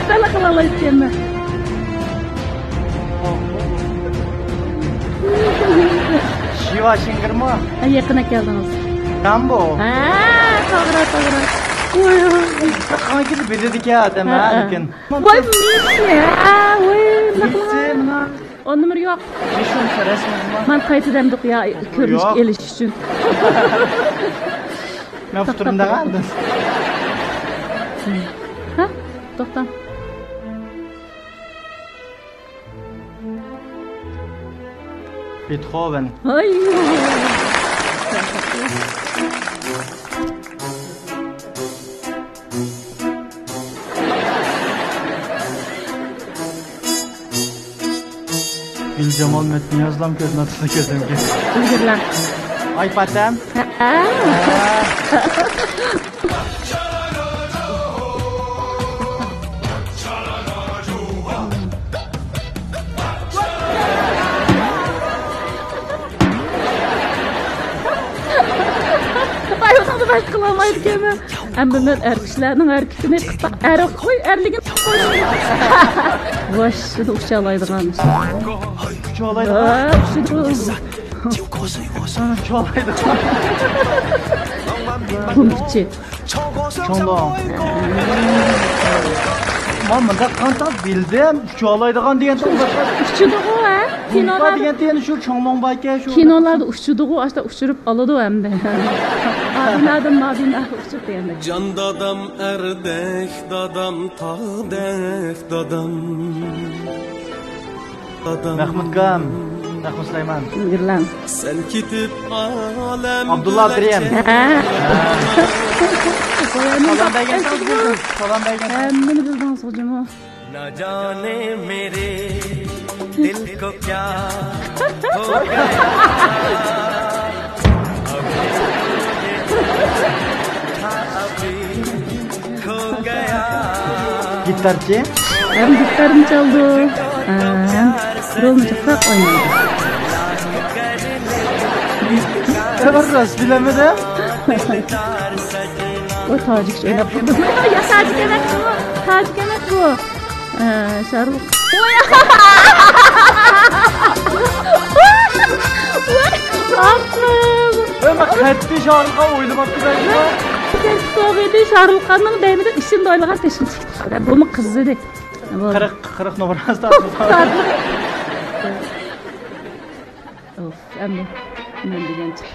Bana kılala isteyemem. Shiva Şingirma. Yakına geldiniz. Rambo. To'g'ri. Oy. Hangi bilirdik ya adam ha lekin. Voy ya. Voy. Nima? O numar yo'q. Nishon rasmi. Men qaytadan ya ko'rinish elish uchun. Men futurimda qoldim. Ha? To'xta. Beethoven. Ay. Gülcemal Metin yazlam közüne tuttu közümge. Üzgürler. Ay patam. Ay, onu da baş kılamaydı ki. Ama ben erkeklerin erkekini kısa, erkek koy, erligin Voş, şunu uçalaydıgan. Uçalaydıgan. Uçalaydıgan. Kumpiçi. Çoğla. Ama da kantat bildim. Uçalaydıgan degan to'g'ri. Uçuduğu ha? Kinolar degan degan şu çoğlong bayka şu. Kinolarda uçuduğu aşta uçurup aladı hem de. Abinadım uçup degende. Can dadam erdek dadam tağdek dadam. Mahmud Gam. Mahmud Süleyman. Yırlan. Sen kitip alem. Abdullah Abduriyem. Salam beygen buldum. Salam beygen. Beni bildan socumu. Na jane mere dil ko kya ho gaya. Abhi kho gaya. Gitarcı. Hem gitarım çaldı. Hem rolunu çıkrak oynadı. Kıvırız bilemedi. O Tacik oynap durdu. Ya Tacik emek bu. Tacik emek bu. Şarlık. Aklım. Öyle katli şarkı oynamakta belki. Sen soğuydu Şarlık'ın değmedi. İşinde oynayan teşin çıktı. Bunu kızı dedi. 40 numarası da. Of, emmi. Ben degen çıktı.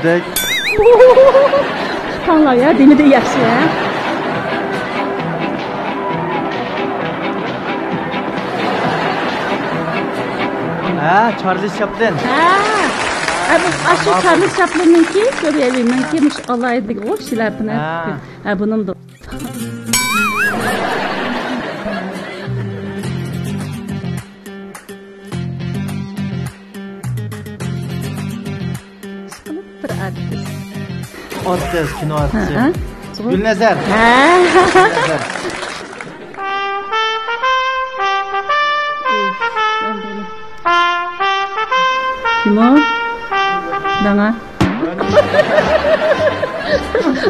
Ödek. Tanla ya, deni de yaxşı ya. Ha, Charlie Chaplin. Aşı Charlie Chaplin'inki, görüyeviminki muş alaydı o şilepine. Ha, bunun da. Bir artist. Artist, kino artisti. Gülnezer. Kim o? Dana.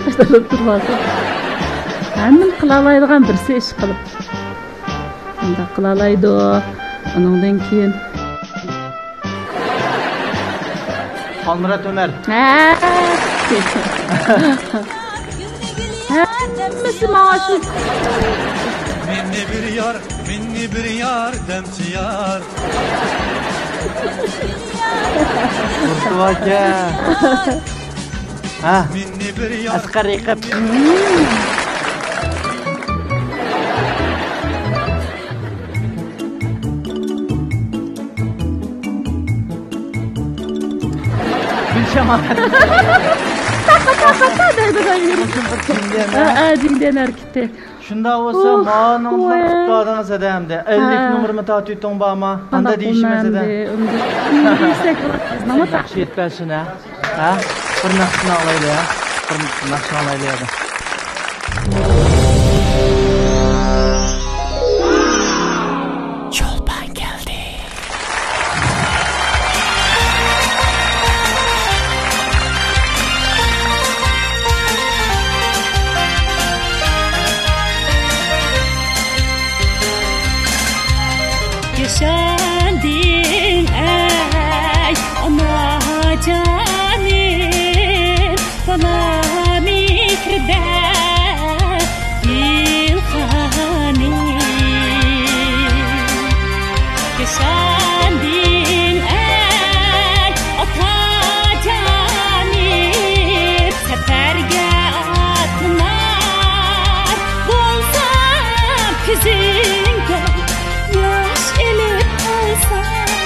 Aşağıda durmasın. Hemen kılalaydıgan birisi iş kılıp. Onda kılalaydı o. Onundan keyin. Almurat Ömer. Hemmesi maaşı. Minni bir yar, demçi yar. Kurtuvaka. Ha, Minni bir yar. Asgar Yıkıp. Gülşem Ahmet. Dinlen erkekte. Şunda olsa mağanımızda kutladığınız edemde. 50 numarımı tatüttün bağıma. Anda değişmez edem. Nakşi etmezsin ha. Ha? Bir nakşini alaylı ya. Bir nakşini alaylı ya da. Çolpan geldi. Yaşandın ey ana canım bana mikrde ilhanım Yaşandın ey ata canım seferge atlar bulsam kızınca yaş elip alsam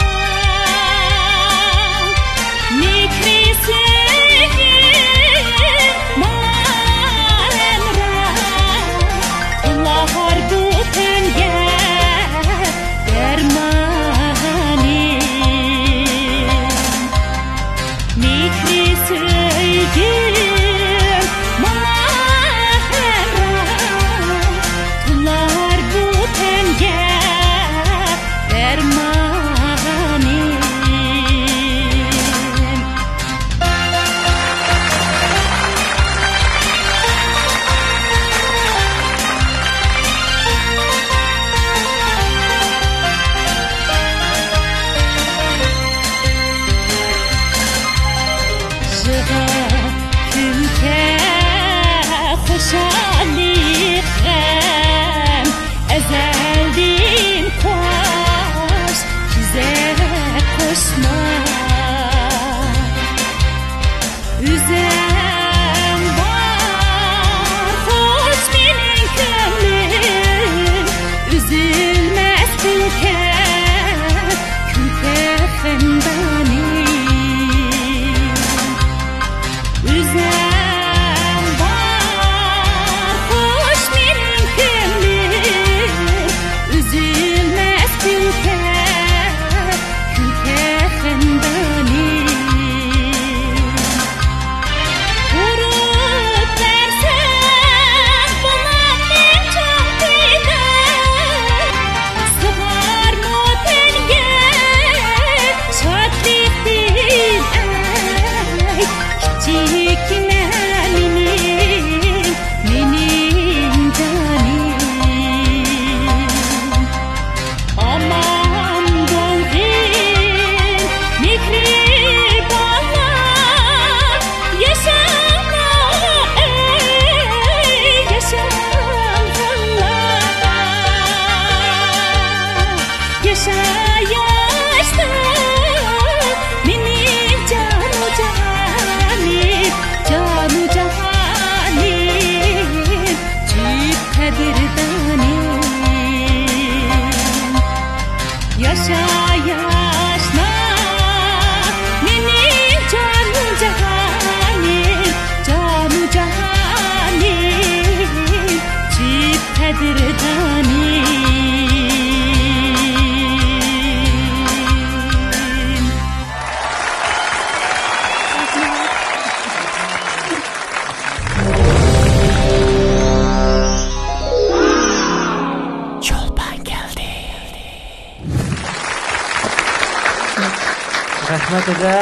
Rahmat aka,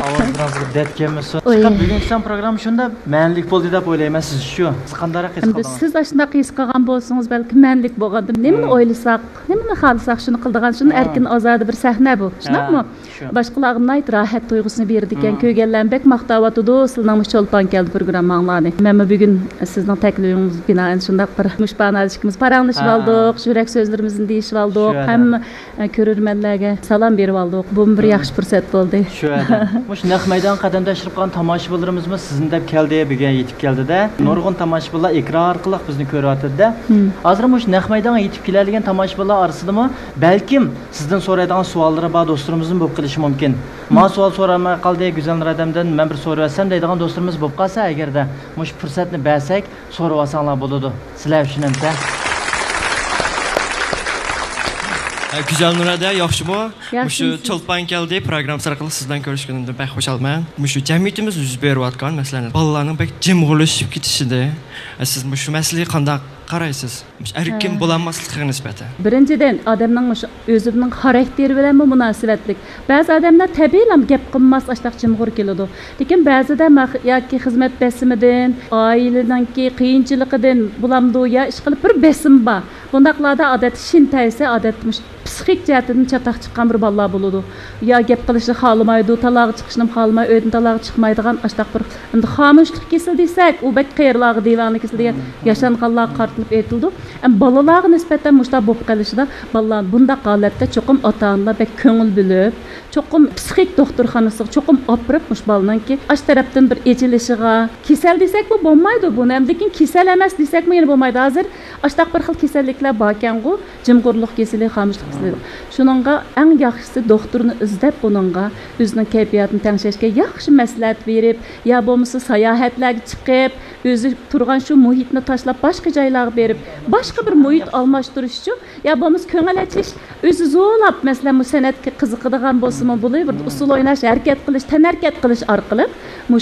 ovozingizga dard kelmasin. Faqat bugungi san program shunda ma'nilik bo'ldi deb o'ylayman. Siz shu. Siz qanday his qildingiz? Siz ashunday his qilgan bo'lsangiz, balki ma'nilik bo'lganda, nimani o'ylasak, nimani xohlasak shuni qildigan, shuni erkin ozodi bir sahna bu. Shunaqmi? Boshqalarga ayt rohat tuyg'usini berdi ekan, ko'rganlar bek maqtavatıdı, sizning Cho'lpon keldi programmanglarni. Men bugun sizning taklifingiz binoan shunday bir mushbanalishimiz paranglashib oldik, yurak so'zlarimizni deyishib oldik, hamma ko'rurmanlarga salom berib oldik. Bu bir yaxshi fursat bo'ldi. Shu edi. Mush naq maydon qadamda ishtirok qilgan tomoshabinlarimiz sizning deb keldi, bugun yetib keldi-da. Nurg'un tomoshabinlar ekran orqali bizni ko'ryapti-da. Hozir mush naq maydonga yetib keladigan tomoshabinlar orasidami, balkim sizdan so'raydigan savollari bor do'stlarimizning bo'lib qolishi mumkin. Men savol so'ramay qoldi, Güzelnur odamdan men bir so'rayapsam deydigan do'stlarimiz bo'lib qolsa, agarda mush fursatni bersak, so'rab olsanglar bo'ladi. Sizlar uchun ham Güzelnur aka, yaxshimi? Mushu Cho'lpon keldi programmasi orqali sizdan ko'rishganimda bek xursandman. Mushu jamiyatimiz yuz berayotgan masalalar, bolalarning bek jimg'ulashib ketishida, siz mushu masalaga qanday qaraysiz? Erkin bo'lanmasligiga nisbatan. Birinchidan, odamning o'zining xarakteri bilan munosabatlik. Ba'zi odamlar tabiiylam gap qilmas, ashtaq jimg'ur keladi. Lekin ba'zida yoki xizmat besimidan, oiladanki qiyinchiligidan bulamdi ya ish qilib bir besim bor. Bundaqlarda odat shintaysa, odatmish psixik jihatdan chataq chiqqan bir bolalar bo'ladi. Ya gap qilishni xohlamaydi, taloq chiqishni xohlamay, uydan taloq chiqmaydigan ashtaq bir endi xomushlik kesil desak, u bak qiyirlog'i divanli kesil degan yashanganlar qartılıb aytildi. Balalarga nisbatan mushta bo'lib qolishida bolalar bundaq holatda cho'qim ota-onalar bek ko'ngil bilib, cho'qim psixik doktorxonasiga cho'qim opirib mush bolaninki ash tarafdan bir echilishiga, kasal desak bu bo'lmaydi. Bu lekin kasal emas desak yana bo'lmaydi. Hozir ashtaq bir xil kasalliklar bor ekan-ku, jimg'urlik kasali, xomushlik kasali. Shuningga eng yaxshisi doktorni izlab buningga o'zining kayfiyatini tangshashga yaxshi maslahat berib, ya bo'lmasa sayohatlarga chiqib, o'zi turgan shu muhitni tashlab boshqa joylarga berib, boshqa bir muhit almashtirish uchun, ya bo'lmasa ko'ngil achish, o'zi zo'lab, masalan, bu san'atga qiziqadigan bo'lsa-mu, bo'lay bir usul o'ynash, harakat qilish, tanarkat qilish orqali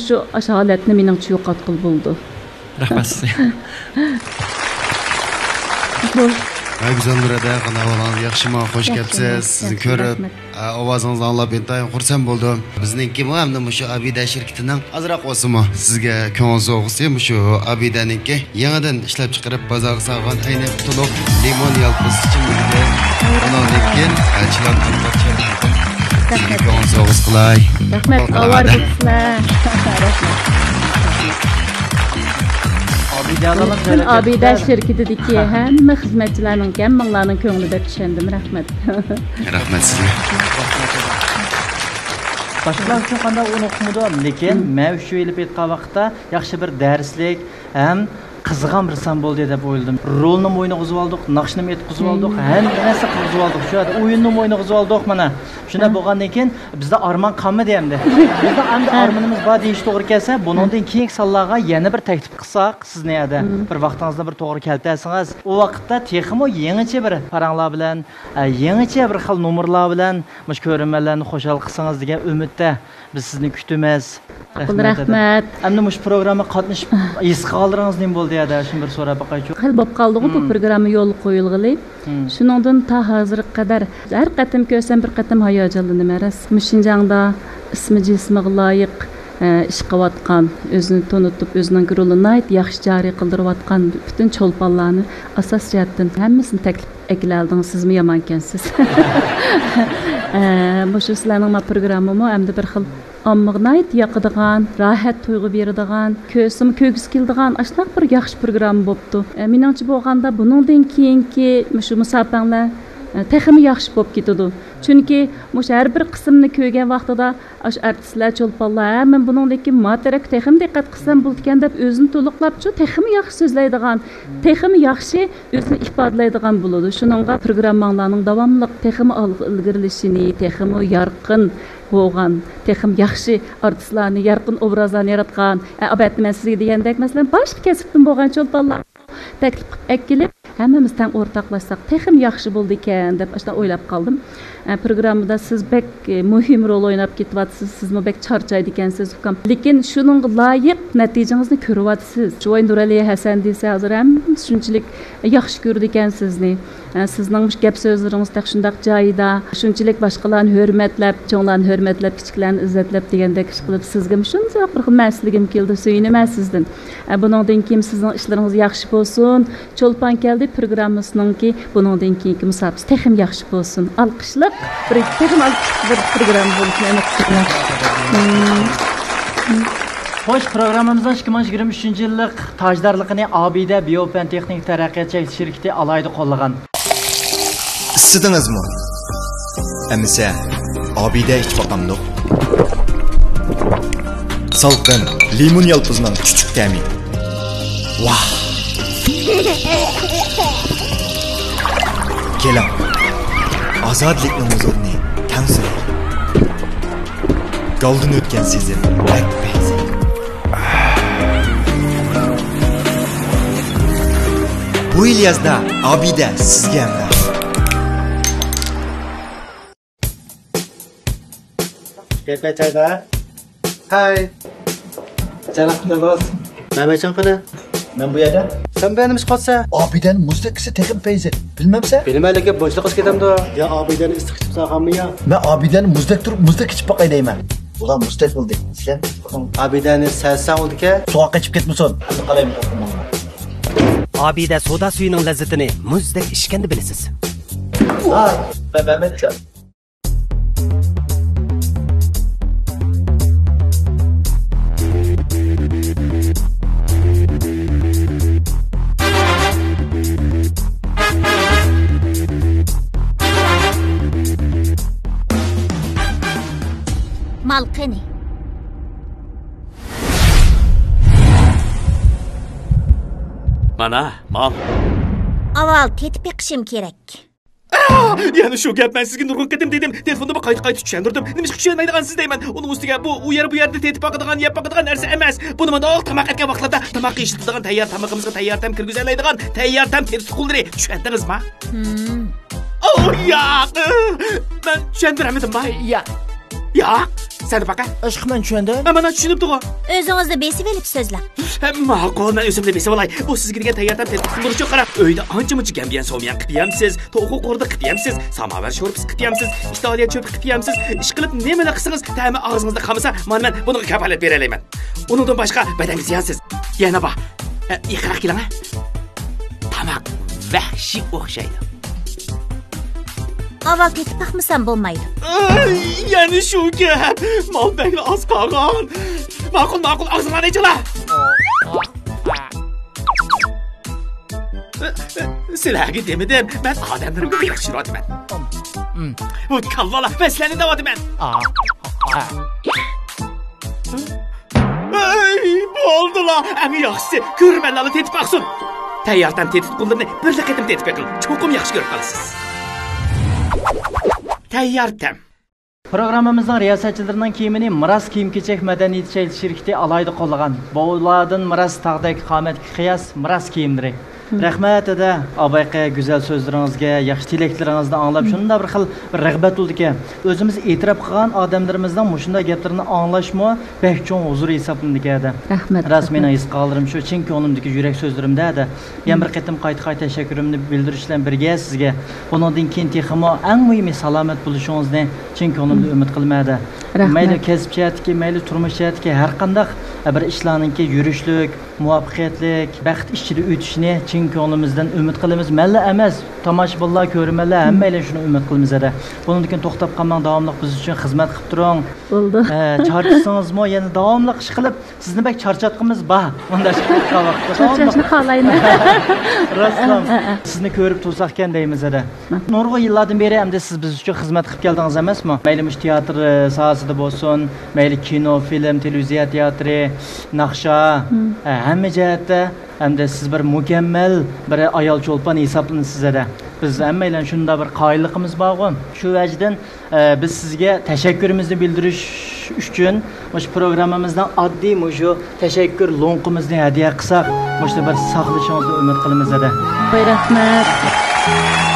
shu holatni meningcha yo'qotqil bo'ldi. Rahmat sizga. Güzelnur aka, qanday bo'lgansiz? Yaxshimi? Xush kelibsiz. Sizni ko'rib, ovozingizni anglab intayin xursand bo'ldim. Bizningki bu hamda shu Abida shirkatining azroq o'simi sizga ko'ngil so'g'isi, shu Abidaningki yangidan ishlab chiqarib bozorga solgan ayni to'liq limon yalpiz ichimliklar. Undan keyin chilan qilmoqchi. Sizga ko'ngil so'g'is qilay. Rahmat, avvar bo'lsizlar. Abida şirketideki hamma xizmatchilarning hammalarning ko'nglida tushundim. Rahmat. Rahmat sizga. Boshqalar uchun qanday o'qimadi, lekin men shu yilib aytgan vaqtda yaxshi bir darslik ham qizg'an bir san bo'ldi deb o'yladim. Rolni o'ynag'izib oldik, naqshni yetkazib oldik, hamma narsa qilib oldik. Shu yerda o'yinni o'ynag'izib oldik mana. Shunda bo'lgandan keyin bizda armon qolmadi endi. Bizda endi armonimiz bor deyish to'g'ri kelsa, bundan keyingi sonlarga yana bir taklif qilsak, sizni yerda bir vaqtingizni bir to'g'ri keltirsangiz, u vaqtda texmo yangicha bir paranglar bilan, yangicha bir xil nomerlar bilan mush ko'rinmalarni xo'shal qilsangiz degan umidda biz sizni kutamiz. Rahmat. Endi mush programma qatnashib his qildiringiz nima bo'ldi ya da shuni bir so'rab boqaychi. Xil bo'lib qoldi-ku bu programma yo'l qo'yilg'ili. Shuningdan ta hozirga qadar har qatim ko'rsam bir qatim hayajonlanaman. Mushinjangda ismi jismiga loyiq ish qilayotgan, o'zini tanitib, o'zining rolini yaxshi joriy qildirayotgan butun cho'lponlarni asos jihatdan hammasini taklif ekildingiz. Sizmi yomon ekansiz? Shu sizlarning programmami hamda bir xil ommignayt yoqadigan, rohat tuyg'u beradigan, ko'gis keladigan ashunaq bir yaxshi programma bo'pti. Meningcha bo'lganda buningdan keyingi shu musobaqalar texmi yaxshi bo'lib ketadi. Chunki har bir qismni ko'rgan vaqtida artistlar, cho'lponlar hamma buningdagi materak texmi diqqat qilsam bo'lgan deb o'zini to'liqlabchi texmi yaxshi so'zlaydigan, texmi yaxshi o'zini ifodalaydigan bo'ladi. Shuningga programmalarning davomli texmi ilgarilashini, texmi yorqin bo'lgan, texim yaxshi artistlarni, yorqin obrazlarni yaratgan, albatta men sizga degandek, masalan, boshqa kasbdan bo'lgan cho'lponlar taklif qilib, hammamiz teng o'rtoqlashsak, texim yaxshi bo'ldi ekan deb ashta o'ylab qoldim. Programmada siz bek muhim rol o'ynab ketyapsiz, sizmi bek charchaydi ekansiz, ukam. Lekin shuning loyiq natijangizni ko'ryapsiz. Joy Nuraliya Hasan desa, hozir ham shunchalik yaxshi ko'rdi ekan sizni. Sizning gap so'zlaringiz shundaq joyida, shunchalik boshqalarni hurmatlab, cho'nglarni hurmatlab, kichiklarni izzatlab degandek ish qilib, sizga shunday bir xil masligim keldi, suyunaman sizdan. Buningdan keyin sizning ishlaringiz yaxshi bo'lsin. Cho'lpon keldi programmasininki buningdan keyingi musobaqasi texim yaxshi bo'lsin. Alqishlab bir programma bo'lishini Xo'sh, programmamizning 2023-yillik tojdorligini Obida Biopen Texnik taraqqiyot shirkati alayda qo'llagan. Issidingizmi? Amisa Obida ichib boqamdiq. Salqin, limon yalpizning chuchuk ta'mi. Vah! Keling. Ozodlikning huzurni tansiz. Goldan o'tgan sezim, bakpayzi. Bu yil yozda Obida sizga ham. Tepeçayda. Hay. Canaqni boz. Nima qani? Men bu yerda. Sen benim ish qolsa, Obidaning musiqasi texim feyzi. Bilmamsa? Bilmaylikka bo'shliq qilib ketamdi. Ya Obidaning istiq chiqib saqammi ya? Men Obidaning musiq turib musiq ichib boqay deyman. Ulan musiq bo'ldi. Sen Obidaning salsa bo'ldi-ku. Suvoq ichib ketmasin. Qalaymi to'qimman. Obida soda suyining lazzatini muzdek ichganda bilasiz. Ha, ben. Malqini. Mana, mal. Aval tetip yiqishim kerak. Yani shu gap men sizga nurg'un ketim dedim. Telefonda qayta tushundirdim. Nima ish tushunmaydigansiz deyman. Uning ustiga bu yerda tetib boqadigan, yeb boqadigan narsa emas. Buni mana tamoq etgan vaqtlarda tamoq yeyishadigan tayyor tamog'imizga tayyor tam kirgizoladigan, tayyor tam tersuqulri. Tushundingizmi? Oh ya. Ben tushundiramadim bay. Ya. Sen baka. Aşk men tushundim. Mana tushunibdi-ku. O'zingizni besib olib so'zlang. Ma'qul, men o'zimni besib olay. Bu sizga degan tayyordan tersuqulri qarab, uyda ancha-muncha gambiyan so'miyan qilibsiz, to'g'ri qo'rda qilibsiz, samovar sho'rpis qilibsiz, Italiya cho'p qilibsiz. Ish qilib nimalar qilsangiz, ta'mi og'zingizda qolmasa, men bunga kafolat bera olaman. Undan boshqa badanga ziyansiz. Yana bor. Iqroq qiling. Tamoq vahshiy o'xshaydi. Aval tetib baxmasam bo'lmaydi. Yani shu gap. Molbekni oz qolgan. Ma'qul, og'zinglarni ichinglar. Sizlarga demadim, men odamlarga yaxshiroqman. Bu kallalar masalani deyapman. Bu Oldular. Emi yaxşısı görmənləri tetib baxsın. Təyyardan tetib bunlarını bir qətim tetib qıl. Çoxum yaxşı görüb qalsınız. Təyyartam. Programmamızın riyasətçilərinin kiyimini Miras kiyim-kechak madaniyat şirkəti alayda qollagan. Boylardan Miras tağdaki qamatga qiyas Miras kiyimləri. Rahmat ada, abayqa güzel sözlərinizə, yaxşı tiləklərinizdən anlab şunda bir xil bir rəğbət oldu ki, özümüz etiraf qılğan adamlarımızdan məşunda gəplərini anlaşmı bək çox huzur hesablandı gədə. Rahmat. Rasmena his qaldırım şu, çünki onumdakı yürək sözlərimdə də. Yəni bir qətim qayta təşəkkürümü bildirişlə birgə sizə. Bundan keyin texmo ən mühimi salamat buluşunuzni, çünki onumda ümid qılmadı. Mayli kəsb cəhətki, mayli turmuş cəhətki hər qandaq bir işlarınki yürüşlük, muvaffaqiyatlik, bəxt işçili ötüşünü çünki onumuzdan ümid qılımız. Məlli əməz, tamaşaçılar, görmələr həmmə ilə şunu ümid qılımız ədə. Bunun üçün toxtab qalmaq davamlıq biz üçün xidmət qılıb durun. Oldu. Çarçısınızmı? Yəni davamlıq iş qılıb sizni bək çarçatqımız var. Onda iş qılıb vaqtda. Çarçashni qalayman. Raslam. Sizni ko'rib tursaqkan deymiz ədə. Nurg'un yillardan beri hamda siz biz üçün xidmət qılıb gəldiniz emasmi? Mayli teatr sahasida bo'lsin, mayli kino, film, televiziya teatri, naqsha, hamma jihatda hamda siz bir mukammal bir ayol cho'lpon hisoblanasiz sizda. Biz hamma bilan shunda bir qoyilligimiz bor-ku. Shu vajdan biz sizga tashakkürimizni bildirish uchun shu programmamizdan oddiy shu tashakkur lo'nqimizni hadya qilsak, shu bir saqlashingizni umid qilamiz ada. Rahmat.